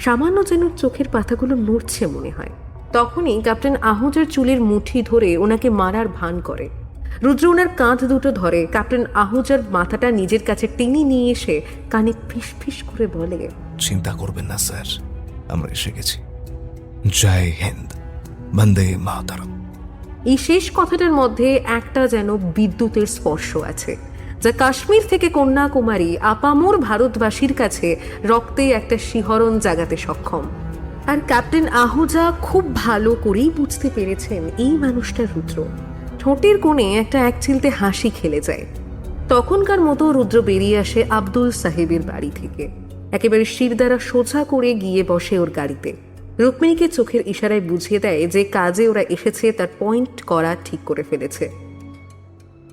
সামান্য যেন চোখের পাতাগুলো নড়ছে মনে হয়। তখনই ক্যাপ্টেন আহুজার চুলের মুঠি ধরে ওনাকে মারার ভান করে। রুদ্র ওনার কাঁধ দুটো ধরে ক্যাপ্টেন আহুজার মাথাটা নিজের কাছে টেনে নিয়ে এসে কানে ফিস ফিস করে বলে, চিন্তা করবেন না স্যার, আমরা এসে গেছি। জয় হিন্দ, বন্দে মাতরম। এই শেষ কথাটার মধ্যে একটা যেন বিদ্যুতের স্পর্শ আছে, যা কাশ্মীর থেকে কন্যাকুমারী আপামোর ভারতবাসীর কাছে রক্তে একটা শিহরণ জাগাতে সক্ষম। আর ক্যাপ্টেন আহুজা খুব ভালো করেই বুঝতে পেরেছেন এই মানুষটা রুদ্র। ঠোঁটের কোণে একটা একচিলতে হাসি খেলে যায়। তখনকার মতো রুদ্র বেরিয়ে আসে আব্দুল সাহেবের বাড়ি থেকে। একেবারে শিরদাঁড়া সোজা করে গিয়ে বসে ওর গাড়িতে। রুক্মিণীকে চোখের ইশারায় বুঝিয়ে দেয় যে কাজে ওরা এসেছে তার পয়েন্ট করা ঠিক করে ফেলেছে।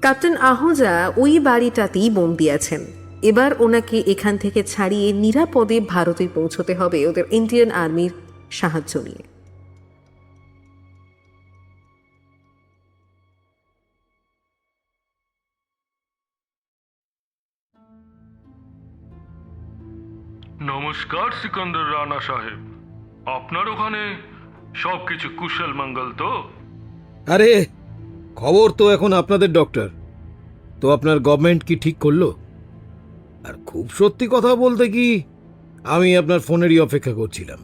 ক্যাপ্টেন আহুজা ওই বাড়িটাতেই বন্দি আছেন। এবার ওনাকে এখান থেকে ছাড়িয়ে নিরাপদে ভারতে পৌঁছতে হবে ওদের ইন্ডিয়ান আর্মির সাহায্য নিয়ে। নমস্কার সিকান্দার রানা সাহেব, আপনার ওখানে সবকিছু কুশল মঙ্গল তো? আরে খবর তো এখন আপনাদের ডক্টর, তো আপনার গভর্নমেন্ট কি ঠিক করলো? আর খুব সত্যি কথা বলতে কি, আমি আপনার ফোনেরই অপেক্ষা করছিলাম।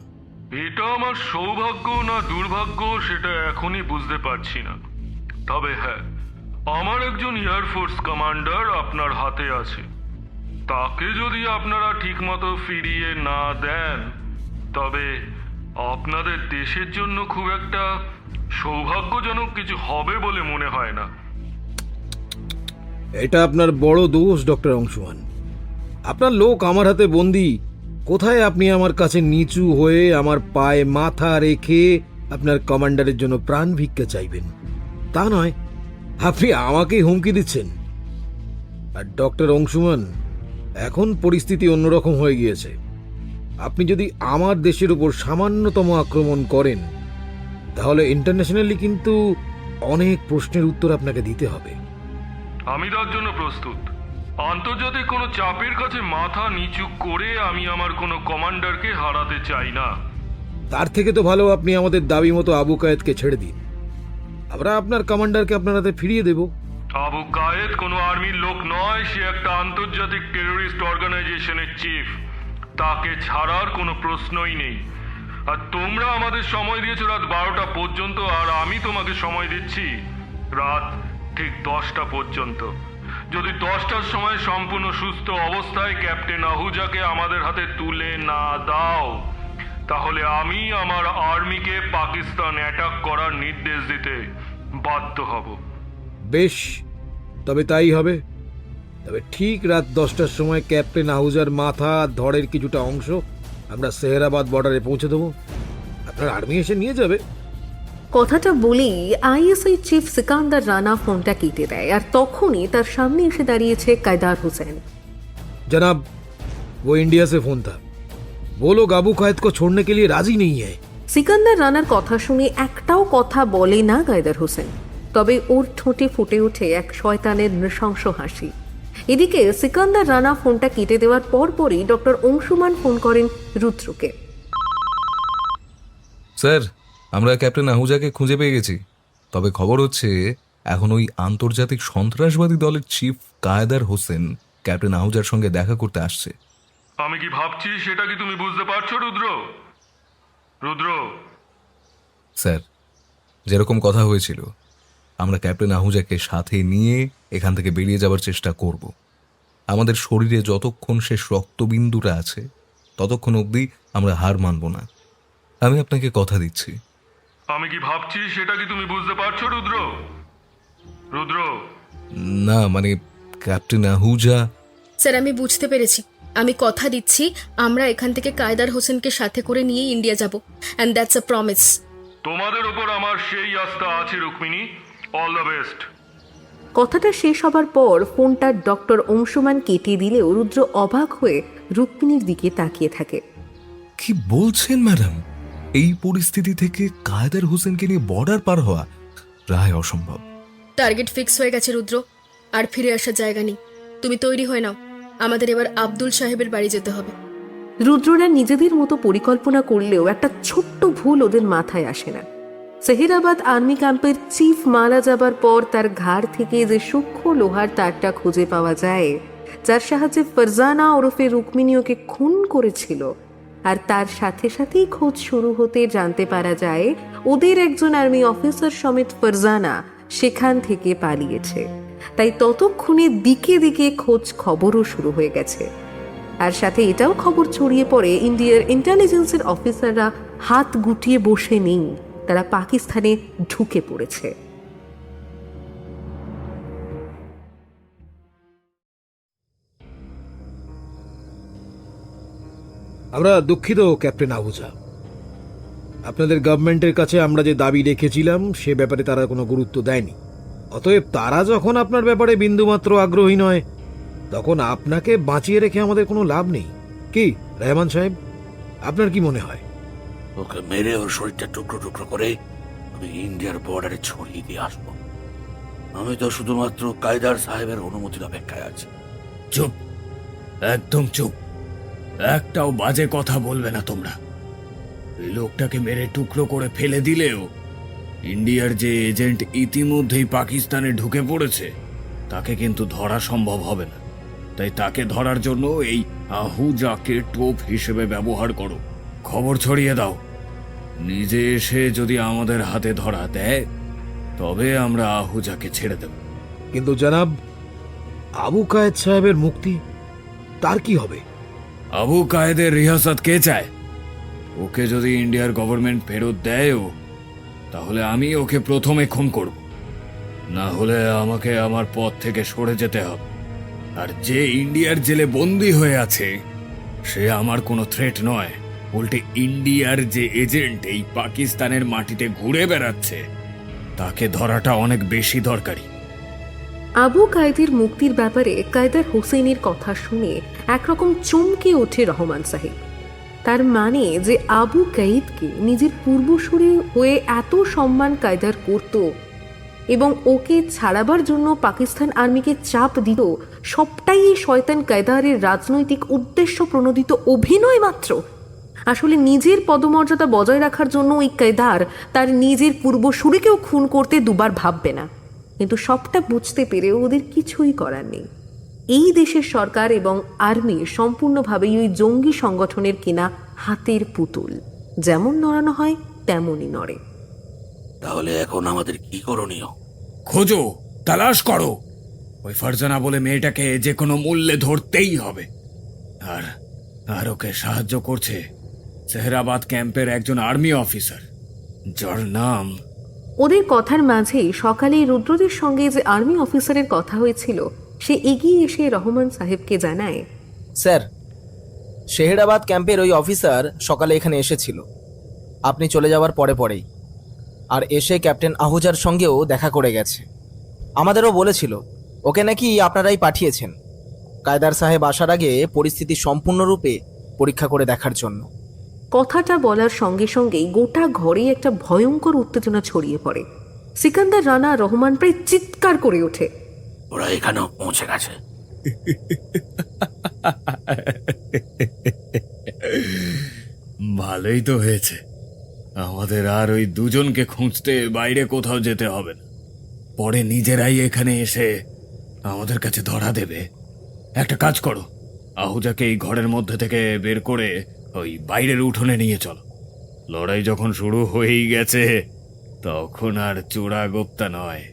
এটা আমার সৌভাগ্য না দুর্ভাগ্য সেটা এখনই বুঝতে পারছি না। তবে হ্যাঁ, আমার একজন এয়ারফোর্স কমান্ডার আপনার হাতে আছে। তাকে যদি আপনারা ঠিকমতো ফিরিয়ে না দেন, তবে আপনাদের দেশের জন্য খুব একটা সৌভাগ্যজনক কিছু হবে বলে মনে হয় না। এটা আপনার বড় দোষ ডক্টর অংশুমান। আপনার লোক আমার হাতে বন্দি, কোথায় আপনি আমার কাছে নিচু হয়ে আমার পায়ে মাথা রেখে আপনার কমান্ডারের জন্য প্রাণ ভিক্ষা চাইবেন? তা নয়, আপনি আমাকেই হুমকি দিচ্ছেন। আর ডক্টর অংশুমান, এখন পরিস্থিতি অন্যরকম হয়ে গিয়েছে। আপনি যদি আমার দেশের উপর সামান্যতম আক্রমণ করেন, তাহলে ইন্টারন্যাশনালি কিন্তু অনেক প্রশ্নের উত্তর আপনাকে দিতে হবে। আমি তার জন্য প্রস্তুত। আন্তর্জাতিক কোনো চাপের কাছে মাথা নিচু করে আমি আমার কোনো কমান্ডারকে হারাতে চাই না। তার থেকে তো ভালো আপনি আমাদের দাবি মতো আবু কায়েদকে ছেড়ে দিন, আমরা আপনার কমান্ডারকে আপনার হাতে ফিরিয়ে দেব। আবু কায়েদ কোনো আর্মির লোক নয়, সে একটা আন্তর্জাতিক টেররিস্ট অর্গানাইজেশনের চিফ। তাকে ছাড়ার কোনো প্রশ্নই নেই। আর তোমরা আমাদের সময় দিয়েছো রাত 12টা পর্যন্ত, আর আমি তোমাকে সময় দিচ্ছি রাত ঠিক 10টা পর্যন্ত। যদি 10টার সময় সম্পূর্ণ সুস্থ অবস্থায় ক্যাপ্টেন আহুজাকে আমাদের হাতে তুলে না দাও, তাহলে আমি আমার আর্মিকে পাকিস্তান অ্যাটাক করার নির্দেশ দিতে বাধ্য হব। বেশ, তবে তাই হবে। তবে ঠিক রাত 10টার সময় ক্যাপ্টেন আহুজার মাথা ধড়ের কিছুটা অংশ আমরা সেহেরাবাদ বর্ডারে পৌঁছে দেবো। আপনার আর্মি এসে নিয়ে যাবে। কথাটা বলেই আইএসআই চিফ সিকান্দার রানা ফোনটা কেটে দেয়। আর তখনই তার সামনে এসে দাঁড়িয়েছে কায়দার হোসেন। जनाब, वो इंडिया से फोन था, वो लोग अबू कायद को छोड़ने के लिए राजी नहीं है। সিকান্দার রানার কথা শুনে একটাও কথা বলে না কায়দার হোসেন, তবে ওর ঠোঁটে ফুটে ওঠে এক শয়তানের নৃশংস হাসি। এদিকে সিকান্দার রানা ফোনটা কেটে দেওয়ার পরপরই ডক্টর অংশুমান ফোন করেন রুদ্রকে। স্যার, আমরা ক্যাপ্টেন আহুজাকে খুঁজে পেয়ে গেছি। তবে খবর হচ্ছে এখন ওই আন্তর্জাতিক সন্ত্রাসবাদী দলের চিফ কায়দার হোসেন ক্যাপ্টেন আহুজার সঙ্গে দেখা করতে আসছে। আমি কি ভাবছি সেটা কি তুমি বুঝতে পারছো রুদ্র? রুদ্র, স্যার, যেরকম কথা হয়েছিল, আমরা ক্যাপ্টেন আহুজাকে সাথে নিয়ে এখান থেকে বেরিয়ে যাবার চেষ্টা করব। আমাদের শরীরে যতক্ষণ শেষ রক্তবিন্দুটা আছে ততক্ষণ অবধি আমরা হার মানব না। আমি আপনাকে কথা দিচ্ছি। আমি কি ভাবছি সেটা কি তুমি বুঝতে পারছো রুদ্র? রুদ্র, না মানে ক্যাপ্টেন আহুজা। স্যার আমি বুঝতে পেরেছি। আমি কথা দিচ্ছি আমরা এখান থেকে কায়দার হোসেনকে সাথে করে নিয়ে ইন্ডিয়া যাব, অ্যান্ড দ্যাটস আ প্রমিস। তোমাদের ওপর আমার সেই আস্থা আছে রুক্মিণী। All the best. কথাটা শেষ হবার পর ফোনটা ডক্টর অংশুমান কেটে দিলেও রুদ্র অবাক হয়ে রুক্মিণীর দিকে তাকিয়ে থাকে। কি বলছেন ম্যাডাম? এই পরিস্থিতি থেকে কায়দার হোসেনকে নিয়ে বর্ডার পার হওয়া প্রায় অসম্ভব। টার্গেট ফিক্স হয়ে গেছে রুদ্র, আর ফিরে আসার জায়গা নেই। তুমি তৈরি হয়ে নাও, আমাদের এবার আব্দুল সাহেবের বাড়ি যেতে হবে। রুদ্ররা নিজেদের মতো পরিকল্পনা করলেও একটা ছোট্ট ভুল ওদের মাথায় আসে না। সেহেরাবাদ আর্মি ক্যাম্পের চিফ মারা যাবার পর তার ঘাড় থেকে যে সূক্ষ্ম লোহার তারটা খুঁজে পাওয়া যায়, যার সাহায্যে ফারজানা ওরফে রুক্মিণীকে খুন করেছিল, আর তার সাথে সাথেই খোঁজ শুরু হতে জানতে পারা যায় ওদের একজন আর্মি অফিসার সমেত ফারজানা সেখান থেকে পালিয়েছে। তাই ততক্ষণে দিকে দিকে খোঁজ খবরও শুরু হয়ে গেছে। আর সাথে এটাও খবর ছড়িয়ে পড়ে ইন্ডিয়ার ইন্টেলিজেন্সের অফিসাররা হাত গুটিয়ে বসে নেই, তারা পাকিস্তানে ঢুকে পড়েছে। আমরা দুঃখিত ক্যাপ্টেন আহুজা, আপনাদের গভর্নমেন্টের কাছে আমরা যে দাবি রেখেছিলাম সে ব্যাপারে তারা কোনো গুরুত্ব দেয়নি। অতএব তারা যখন আপনার ব্যাপারে বিন্দুমাত্র আগ্রহী নয়, তখন আপনাকে বাঁচিয়ে রেখে আমাদের কোনো লাভ নেই। কি রহমান সাহেব, আপনার কি মনে হয়? ওকে মেরে ওর শরীরটা টুকরো টুকরো করে আমি ইন্ডিয়ার বর্ডারে ছড়িয়ে দিয়ে আসবো। আমি তো শুধুমাত্র কায়দার সাহেবের অনুমতির অপেক্ষায় আছি। চুপ, একদম চুপ। একটাও বাজে কথা বলবে না তোমরা। এই লোকটাকে মেরে টুকরো করে ফেলে দিলেও ইন্ডিয়ার যে এজেন্ট ইতিমধ্যেই পাকিস্তানে ঢুকে পড়েছে তাকে কিন্তু ধরা সম্ভব হবে না। তাই তাকে ধরার জন্য এই আহুজাকে টোপ হিসেবে ব্যবহার করো। খবর ছড়িয়ে দাও। নিজে এসে যদি আমাদের হাতে ধরা দেয় তবে আমরা আহুজাকে ছেড়ে দেব। কিন্তু জনাব, আবু কায়েদ সাহেবের মুক্তি, তার কি হবে? আবু কায়েদের রিয়াসত কে চায়? ওকে যদি ইন্ডিয়ার গভর্নমেন্ট ফেরত দেয়ও তাহলে আমি ওকে প্রথমে খুন করব, না হলে আমাকে আমার পথ থেকে সরে যেতে হবে। আর যে ইন্ডিয়ার জেলে বন্দী হয়ে আছে সে আমার কোনো থ্রেট নয়, উল্টে ইন্ডিয়ার যে এজেন্ট এই পাকিস্তানের মাটিতে ঘুরে বেড়াচ্ছে তাকে ধরাটা অনেক বেশি দরকারি। আবু কায়েদের মুক্তির ব্যাপারে কায়দার হোসেনের কথা শুনে একরকম চমকে ওঠে রহমান সাহেব। তার মানে যে আবু কায়েদকে নিজের পূর্বসূরি হয়ে এত সম্মান কায়দার করত এবং ওকে ছাড়াবার জন্য পাকিস্তান আর্মিকে চাপ দিত, সবটাই এই শয়তান কায়দারের রাজনৈতিক উদ্দেশ্য প্রণোদিত অভিনয় মাত্র। আসলে নিজের পদমর্যাদা বজায় রাখার জন্য ওই কায়দার তার নিজের পূর্বসূরিকেও খুন করতে দুবার ভাববে না। কিন্তু সবটা বুঝতে পেরেও ওদের কিছুই করার নেই। এই দেশের সরকার এবং আর্মি সম্পূর্ণভাবেই ওই জঙ্গি সংগঠনের কিনা হাতের পুতুল, যেমন নড়ানো হয় তেমনই নড়ে। তাহলে এখন আমাদের কি করণীয়? খোঁজো, তালাশ করো। ওই ফারজানা বলে মেয়েটাকে যে কোনো মূল্যে ধরতেই হবে। আর ওকে সাহায্য করছে সেহেরাবাদ ক্যাম্পের একজন আর্মি অফিসার, যার নাম। ওদের কথার মাঝেই সকালে রুদ্রদের সঙ্গে যে আর্মি অফিসারের কথা হয়েছিল সে এগিয়ে এসে রহমান সাহেবকে জানায়, স্যার, শেহেরাবাদ ক্যাম্পের ওই অফিসার সকালে এখানে এসেছিল আপনি চলে যাওয়ার পরেই, আর এসে ক্যাপ্টেন আহুজার সঙ্গেও দেখা করে গেছে। আমাদেরও বলেছিল ওকে নাকি আপনারাই পাঠিয়েছেন কায়দার সাহেব আসার আগে পরিস্থিতি সম্পূর্ণরূপে পরীক্ষা করে দেখার জন্য। কথাটা বলার সঙ্গে সঙ্গেই গোটা ঘরে একটা ভয়ঙ্কর উত্তেজনা ছড়িয়ে পড়ে। সিকান্দার রানা রহমান প্রায় চিৎকার করে ওঠে, ওরা এখানেও পৌঁছে গেছে। ভালোই তো হয়েছে, আমাদের আর ওই দুজনকে খুঁজতে বাইরে কোথাও যেতে হবে না। পরে নিজেরাই এখানে এসে আমাদের কাছে ধরা দেবে। একটা কাজ করো, আহুজাকে এই ঘরের মধ্যে থেকে বের করে ওই বাইরের উঠোনে নিয়ে চলো। লড়াই যখন শুরু হয়েই গেছে তখন আর চূড়া গোপ্তা নয়,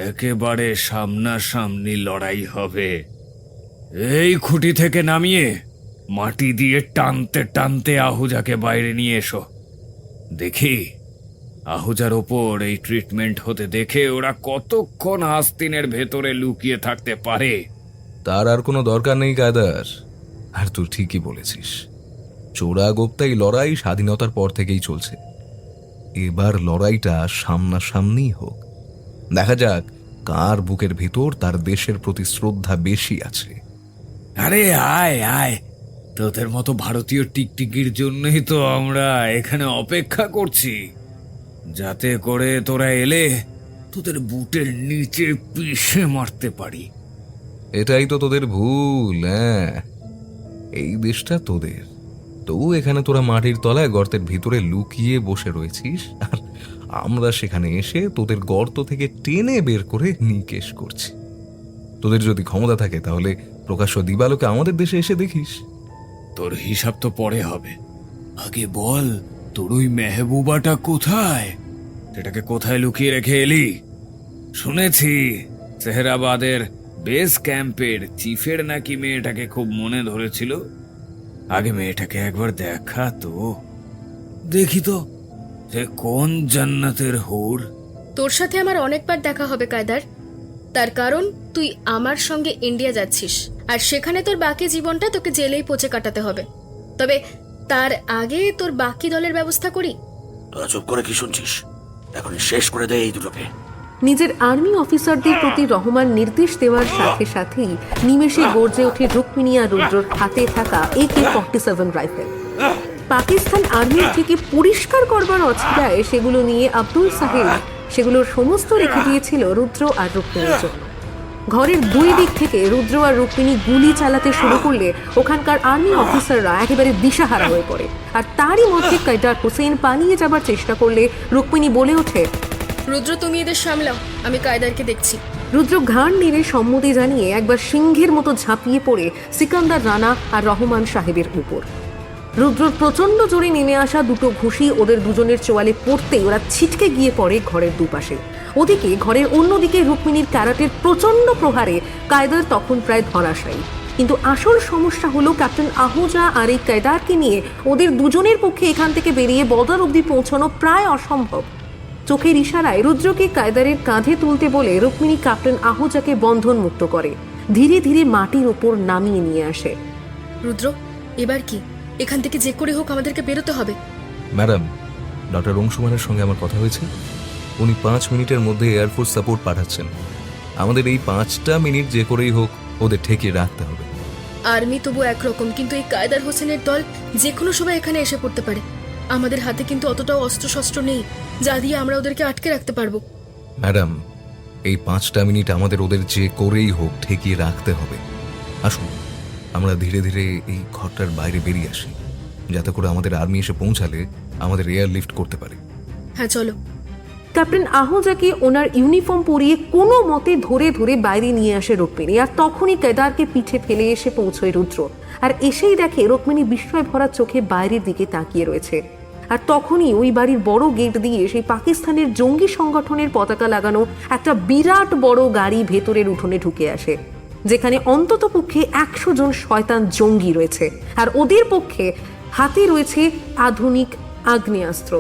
একেবারে সামনাসামনি লড়াই হবে। এই খুঁটি থেকে নামিয়ে মাটি দিয়ে টানতে টানতে আহুজাকে বাইরে নিয়ে এসো। দেখি আহুজার ওপর এই ট্রিটমেন্ট হতে দেখে ওরা কতক্ষণ আস্তিনের ভেতরে লুকিয়ে থাকতে পারে। তার আর কোনো দরকার নেই কায়দার। আর তুই ঠিকই বলেছিস, চোরা গোপ্তাই লড়াই স্বাধীনতার পর থেকেই চলছে। এবার লড়াইটা সামনাসামনি হোক, দেখা যাক কার বুকের ভিতর তার দেশের প্রতি শ্রদ্ধা বেশি আছে। আরে আয় আয়, তোদের মতো ভারতীয় টিকটিকির জন্যই তো আমরা এখানে অপেক্ষা করছি, যাতে করে তোরা এলে তোদের বুটের নিচে পিষে মারতে পারি। এটাই তো তোদের ভুল। হ্যাঁ, এই দেশটা তোদের, তবু এখানে তোরা মাটির তলায় গর্তের ভিতরে লুকিয়ে বসে রয়েছিস, আর আমরা সেখানে এসে তোদের গর্ত থেকে টেনে বের করে নিকেশ করছি। তোদের যদি ক্ষমতা থাকে তাহলে প্রকাশ্য দিবালোকে আমাদের দেশে এসে দেখিস। তোর হিসাব তো পরে হবে, আগে বল তোর ওই মেহবুবাটা কোথায়? সেটাকে কোথায় লুকিয়ে রেখে এলি? শুনেছি সেহরাবাদের বেস ক্যাম্পের চিফের নাকি মেয়েটাকে খুব মনে ধরেছিল। আগে মেয়েটাকে একবার দেখা তো, দেখি তো সে কোন জান্নাতের হুর। তোর সাথে আমার অনেকবার দেখা হবে কায়দার, তার কারণ তুই আমার সঙ্গে ইন্ডিয়া যাচ্ছিস, আর সেখানে তোর বাকি জীবনটা তোকে জেলেই পচে কাটাতে হবে। তবে তার আগে তোর বাকি দলের ব্যবস্থা করি। তোরা চুপ করে কি শুনছিস? এখন শেষ করে দে এই দুটোকে। নিজের আর্মি অফিসারদের প্রতি রহমান নির্দেশ দেওয়ার সাথে সাথেই নিমেষে গর্জে ওঠে রুক্মিণী আর রুদ্রর হাতে থাকা AK-47 রাইফেল। পাকিস্তান আর্মির থেকে পরিষ্কার করবার অছিলায় সেগুলো নিয়ে আব্দুল সাহেব সেগুলোর সমস্ত রেখে দিয়েছিল রুদ্র আর রুক্মিণীর জন্য। ঘরের দুই দিক থেকে রুদ্র আর রুক্মিণী গুলি চালাতে শুরু করলে ওখানকার আর্মি অফিসাররা একেবারে দিশাহারা হয়ে পড়ে। আর তারই মধ্যে কায়দার হোসেন পালিয়ে যাবার চেষ্টা করলে রুক্মিণী বলে ওঠে, রুদ্র তুমি এদের সামলাও, আমি কায়দারকে দেখছি। রুদ্র ঘাড় নেড়ে সম্মতি জানিয়ে একবার সিংহের মতো ঝাঁপিয়ে পড়ে সিকান্দার রানা আর রহমান সাহেবের উপর। রুদ্রর প্রচন্ড জোরে নেমে আসা দুটো ঘুষি ওদের দুজনের চোয়ালে পড়তেই ওরা ছিটকে গিয়ে পড়ে ঘরের দুপাশে। ওদিকে ঘরের অন্যদিকে রুক্মিণীর ক্যারাটের প্রচন্ড প্রহারে কায়দার তখন প্রায় ধরাশায়ী। কিন্তু আসল সমস্যা হলো ক্যাপ্টেন আহুজা আর এই কায়দারকে নিয়ে ওদের দুজনের পক্ষে এখান থেকে বেরিয়ে বর্ডার অবধি পৌঁছানো প্রায় অসম্ভব। চোখের ইশারায় রুদ্রকে কায়দারের কাঁধে তুলতে বলে রুক্মিণী ক্যাপ্টেন আহুজাকে বন্ধন মুক্ত করে ধীরে ধীরে মাটির ওপর নামিয়ে নিয়ে আসে। রুদ্র, এবার কি? এখান থেকে যে করে হোক আমাদেরকে বেরোতে হবে। ম্যাডাম, ডক্টর অংশুমানের সঙ্গে আমার কথা হয়েছে। উনি 5 মিনিটের মধ্যে এয়ারফোর্স সাপোর্ট পাঠাচ্ছেন। আমাদের এই 5টা মিনিট যে করেই হোক ওদের ঠেকিয়ে রাখতে হবে। আর্মি তবু একরকম, কিন্তু এই কায়দার হোসেনের দল যে কোনো সময় এখানে এসে পড়তে পারে। আমাদের হাতে কিন্তু অতটাও অস্ত্রশস্ত্র নেই যা দিয়ে আমরা ওদেরকে আটকে রাখতে পারবো। ম্যাডাম, এই 5টা মিনিট আমাদের ওদের যে করেই হোক ঠেকিয়ে রাখতে হবে। আসুন আমরা ধীরে ধীরে এই ঘরটার বাইরে বেরিয়ে আসি, যাতে করে আমাদের আর্মি এসে পৌঁছালে আমাদের এয়ার লিফট করতে পারে। হ্যাঁ চলো। ক্যাপ্টেন আহুজাকে ওনার ইউনিফর্ম পরিয়ে কোনো মতে ধরে ধরে বাইরে নিয়ে আসে রুক্মিণী। আর তখনই কেদারকে পিঠে ফেলে এসে পৌঁছয় রুদ্র। আর এসেই দেখে রুক্মিণী বিস্ময় ভরা চোখে বাইরের দিকে তাকিয়ে রয়েছে। আর তখনই ওই বাড়ির বড় গেট দিয়ে সেই পাকিস্তানের জঙ্গি সংগঠনের পতাকা লাগানো একটা বিরাট বড় গাড়ি ভেতরের উঠোনে ঢুকে আসে, যেখানে অন্তত পক্ষে 100 জন শয়তান জঙ্গি রয়েছে। আর ওদের পক্ষে হাতে রয়েছে আধুনিক আগ্নেয়াস্ত্র।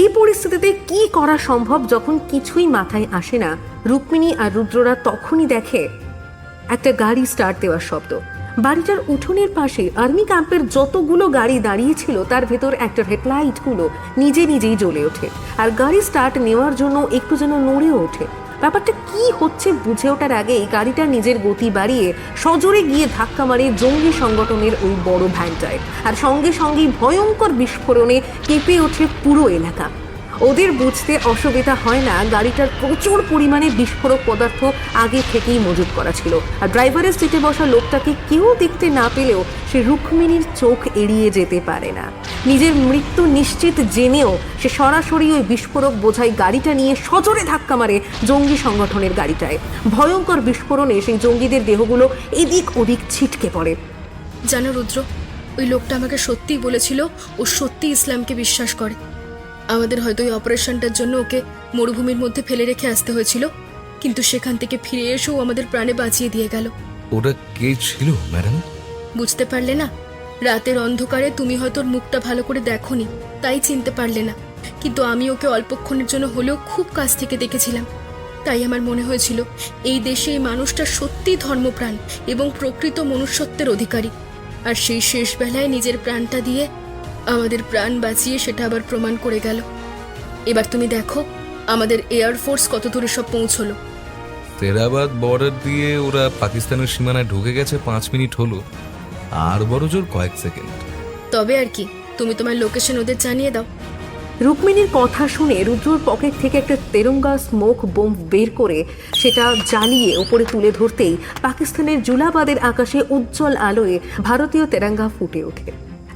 এই পরিস্থিতিতে কি করা সম্ভব যখন কিছুই মাথায় আসে না, রুক্মিণী আর রুদ্ররা তখনই দেখে একটা গাড়ি স্টার্ট দেওয়ার শব্দ। বাড়িটার উঠোনের পাশে আর্মি ক্যাম্পের যতগুলো গাড়ি দাঁড়িয়েছিল তার ভেতর একটা হেডলাইটগুলো নিজে নিজেই জ্বলে ওঠে। আর গাড়ি স্টার্ট নেওয়ার জন্য একটু যেন নড়েও ওঠে। ব্যাপারটা কি হচ্ছে বুঝে ওঠার আগেই গাড়িটা নিজের গতি বাড়িয়ে সজোরে গিয়ে ধাক্কা মারে জঙ্গি সংগঠনের ওই বড় ভ্যানটায়। আর সঙ্গে সঙ্গেই ভয়ঙ্কর বিস্ফোরণে কেঁপে ওঠে পুরো এলাকা। ওদের বুঝতে অসুবিধা হয় না, গাড়িটার প্রচুর পরিমাণে বিস্ফোরক পদার্থ আগে থেকেই মজুত করা ছিল। আর ড্রাইভারের সিটে বসা লোকটাকে কেউ দেখতে না পেলেও সে রুক্মিণীর চোখ এড়িয়ে যেতে পারে না। নিজের মৃত্যু নিশ্চিত জেনেও সে সরাসরি ওই বিস্ফোরক বোঝাই গাড়িটা নিয়ে সজোরে ধাক্কা মারে জঙ্গি সংগঠনের গাড়িটায়। ভয়ঙ্কর বিস্ফোরণে সেই জঙ্গিদের দেহগুলো এদিক ওদিক ছিটকে পড়ে। জানো রুদ্র, ওই লোকটা আমাকে সত্যিই বলেছিল ও সত্যি ইসলামকে বিশ্বাস করে। আমাদের হয়তো ওই অপারেশনটার জন্য ওকে মরুভূমির মধ্যে ফেলে রেখে আসতে হয়েছিল, কিন্তু সেখান থেকে ফিরে এসেও আমাদের প্রাণে বাঁচিয়ে দিয়ে গেল। ওটা কে ছিল ম্যাডাম? বুঝতে পারলে না? রাতের অন্ধকারে তুমি হয়তো ওর মুখটা ভালো করে দেখোনি, তাই চিনতে পারলে না। কিন্তু আমি ওকে অল্পক্ষণের জন্য হলেও খুব কাছ থেকে দেখেছিলাম। তাই আমার মনে হয়েছিল এই দেশে এই মানুষটা সত্যিই ধর্মপ্রাণ এবং প্রকৃত মনুষ্যত্বের অধিকারী। আর সেই শেষ বেলায় নিজের প্রাণটা দিয়ে আমাদের প্রাণ বাঁচিয়ে সেটা আবার প্রমাণ করে গেল। এবার তুমি দেখো আমাদের এয়ারফোর্স কত দূরে সব পৌঁছলো। সেরাবাদ বর্ডার দিয়ে ওরা পাকিস্তানের সীমানায় ঢুকে গেছে 5 মিনিট হলো, আর বড় জোর কয়েক সেকেন্ড। তবে আর কি, তুমি তোমার লোকেশন ওদের জানিয়ে দাও। রুক্মিণীর কথা শুনে রুদ্রর পকেট থেকে একটা তেরঙ্গা স্মোক বোম বের করে সেটা জ্বালিয়ে ওপরে তুলে ধরতেই পাকিস্তানের জুলাবাদের আকাশে উজ্জ্বল আলোয় ভারতীয় তেরঙ্গা ফুটে ওঠে।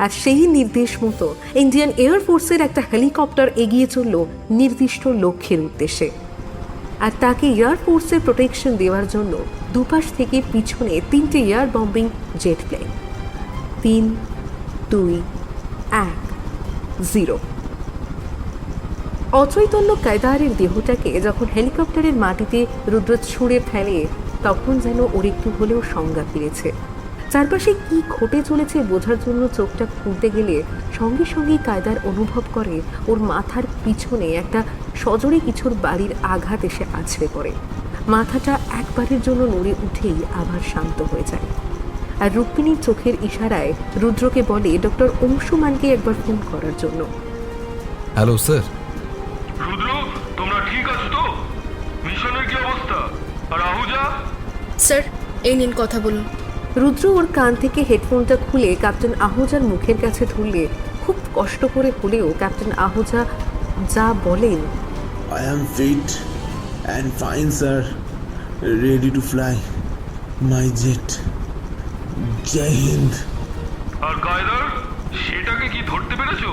আর সেই নির্দেশ মতো ইন্ডিয়ান এয়ারফোর্সের একটা হেলিকপ্টার এগিয়ে চলল নির্দিষ্ট লক্ষ্যের উদ্দেশ্যে। আর তাকে এয়ারফোর্সের প্রোটেকশন দেওয়ার জন্য দুপাশ থেকে পিছনে 3টে এয়ার বম্বিং জেট প্লেন। 3, 2, 1, 0। অচৈতন্য কায়দারের দেহটাকে যখন হেলিকপ্টারের মাটিতে রুদ্র ছুঁড়ে ফেলে, তখন যেন ওর একটু হলেও সংজ্ঞা ফিরেছে। চারপাশে কি ঘটে চলেছে বোঝার জন্য চোখটা খুলতে গেলে সঙ্গে সঙ্গেই কায়দার অনুভব করে ওর মাথার পিছনে একটা সজোরে কিছুর বাড়ির আঘাত এসে আছড়ে পড়ে। মাথাটা একবারের জন্য নড়ে উঠেই আবার শান্ত হয়ে যায়। আর রুক্মিণীর চোখের ইশারায় রুদ্রকে বলে ডক্টর অংশুমানকে একবার ফোন করার জন্য। Hello sir. রুদ্র, তোমরা ঠিক আছো তো? মিশনের কি অবস্থা? আর আহুজা? স্যার, এই নিন কথা বলুন। রুদ্র ওর কান থেকে হেডফোনটা খুলে ক্যাপ্টেন আহুজার মুখের কাছে ধরলে খুব কষ্ট করে হলেও ক্যাপ্টেন আহুজা যা বলেন, I am fit and fine, sir. Ready to fly my jet. Jai Hind. আর কায়দার, সেটাকে কি ধরতে পেরেছো?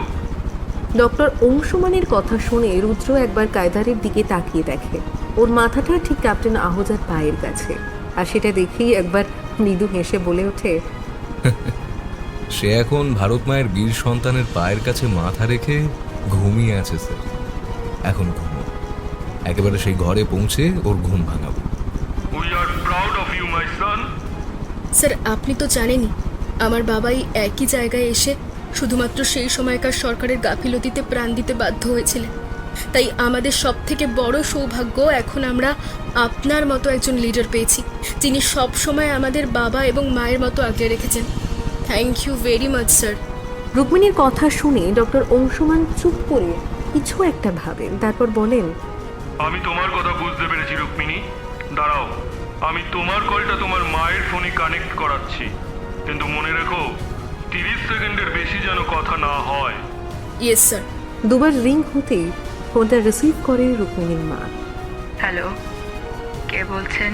ডক্টর অংশুমানের কথা শুনে রুদ্র একবার কায়দারের দিকে তাকিয়ে দেখে। ওর মাথাটা ঠিক ক্যাপ্টেন আহুজার পায়ের কাছে। আর সেটা দেখেই একবার মৃদু হেসে বলে ওঠে, সে এখন ভারত মায়ের বীর সন্তানের পায়ের কাছে মাথা রেখে ঘুমিয়ে আছে স্যার। এখন ঘুমো, একেবারে সেই ঘরে পৌঁছে ওর ঘুম ভাঙাবো। We are proud of you my son. Sir, আপনি তো জানেনই আমার বাবাই একই জায়গায় এসে শুধুমাত্র সেই সময়কার সরকারের গাফিলতিতে প্রাণ দিতে বাধ্য হয়েছিলেন। তাই আমাদের সব থেকে বড় সৌভাগ্য এখন আমরা আপনার মতো একজন লিডার পেয়েছি, যিনি সব সময় আমাদের বাবা এবং মায়ের মতো আগলে রেখেছেন। Thank you very much sir. রুক্মিণীর কথা শুনে ডক্টর অংশুমান চুপ করে কিছু একটা ভাবেন, তারপর বলেন, আমি তোমার কথা বুঝতে পেরেছি রুক্মিণী। দাঁড়াও, আমি তোমার কলটা তোমার মায়ের ফোনে কানেক্ট করাচ্ছি। কিন্তু মনে রেখো, 30 সেকেন্ডের বেশি যেন কথা না হয়। Yes sir. দুবার রিং হতেই ফোনটা রিসিভ করে রুক্মিণীর মা। হ্যালো, কে বলছেন?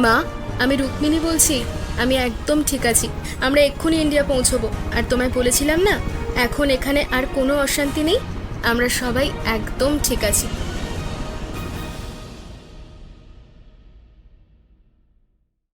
মা, আমি রুক্মিণী বলছি। আমি একদম ঠিক আছি। আমরা এক্ষুনি ইন্ডিয়া পৌঁছবো। আর তোমায় বলেছিলাম না, এখন এখানে আর কোনো অশান্তি নেই, আমরা সবাই একদম ঠিক আছি।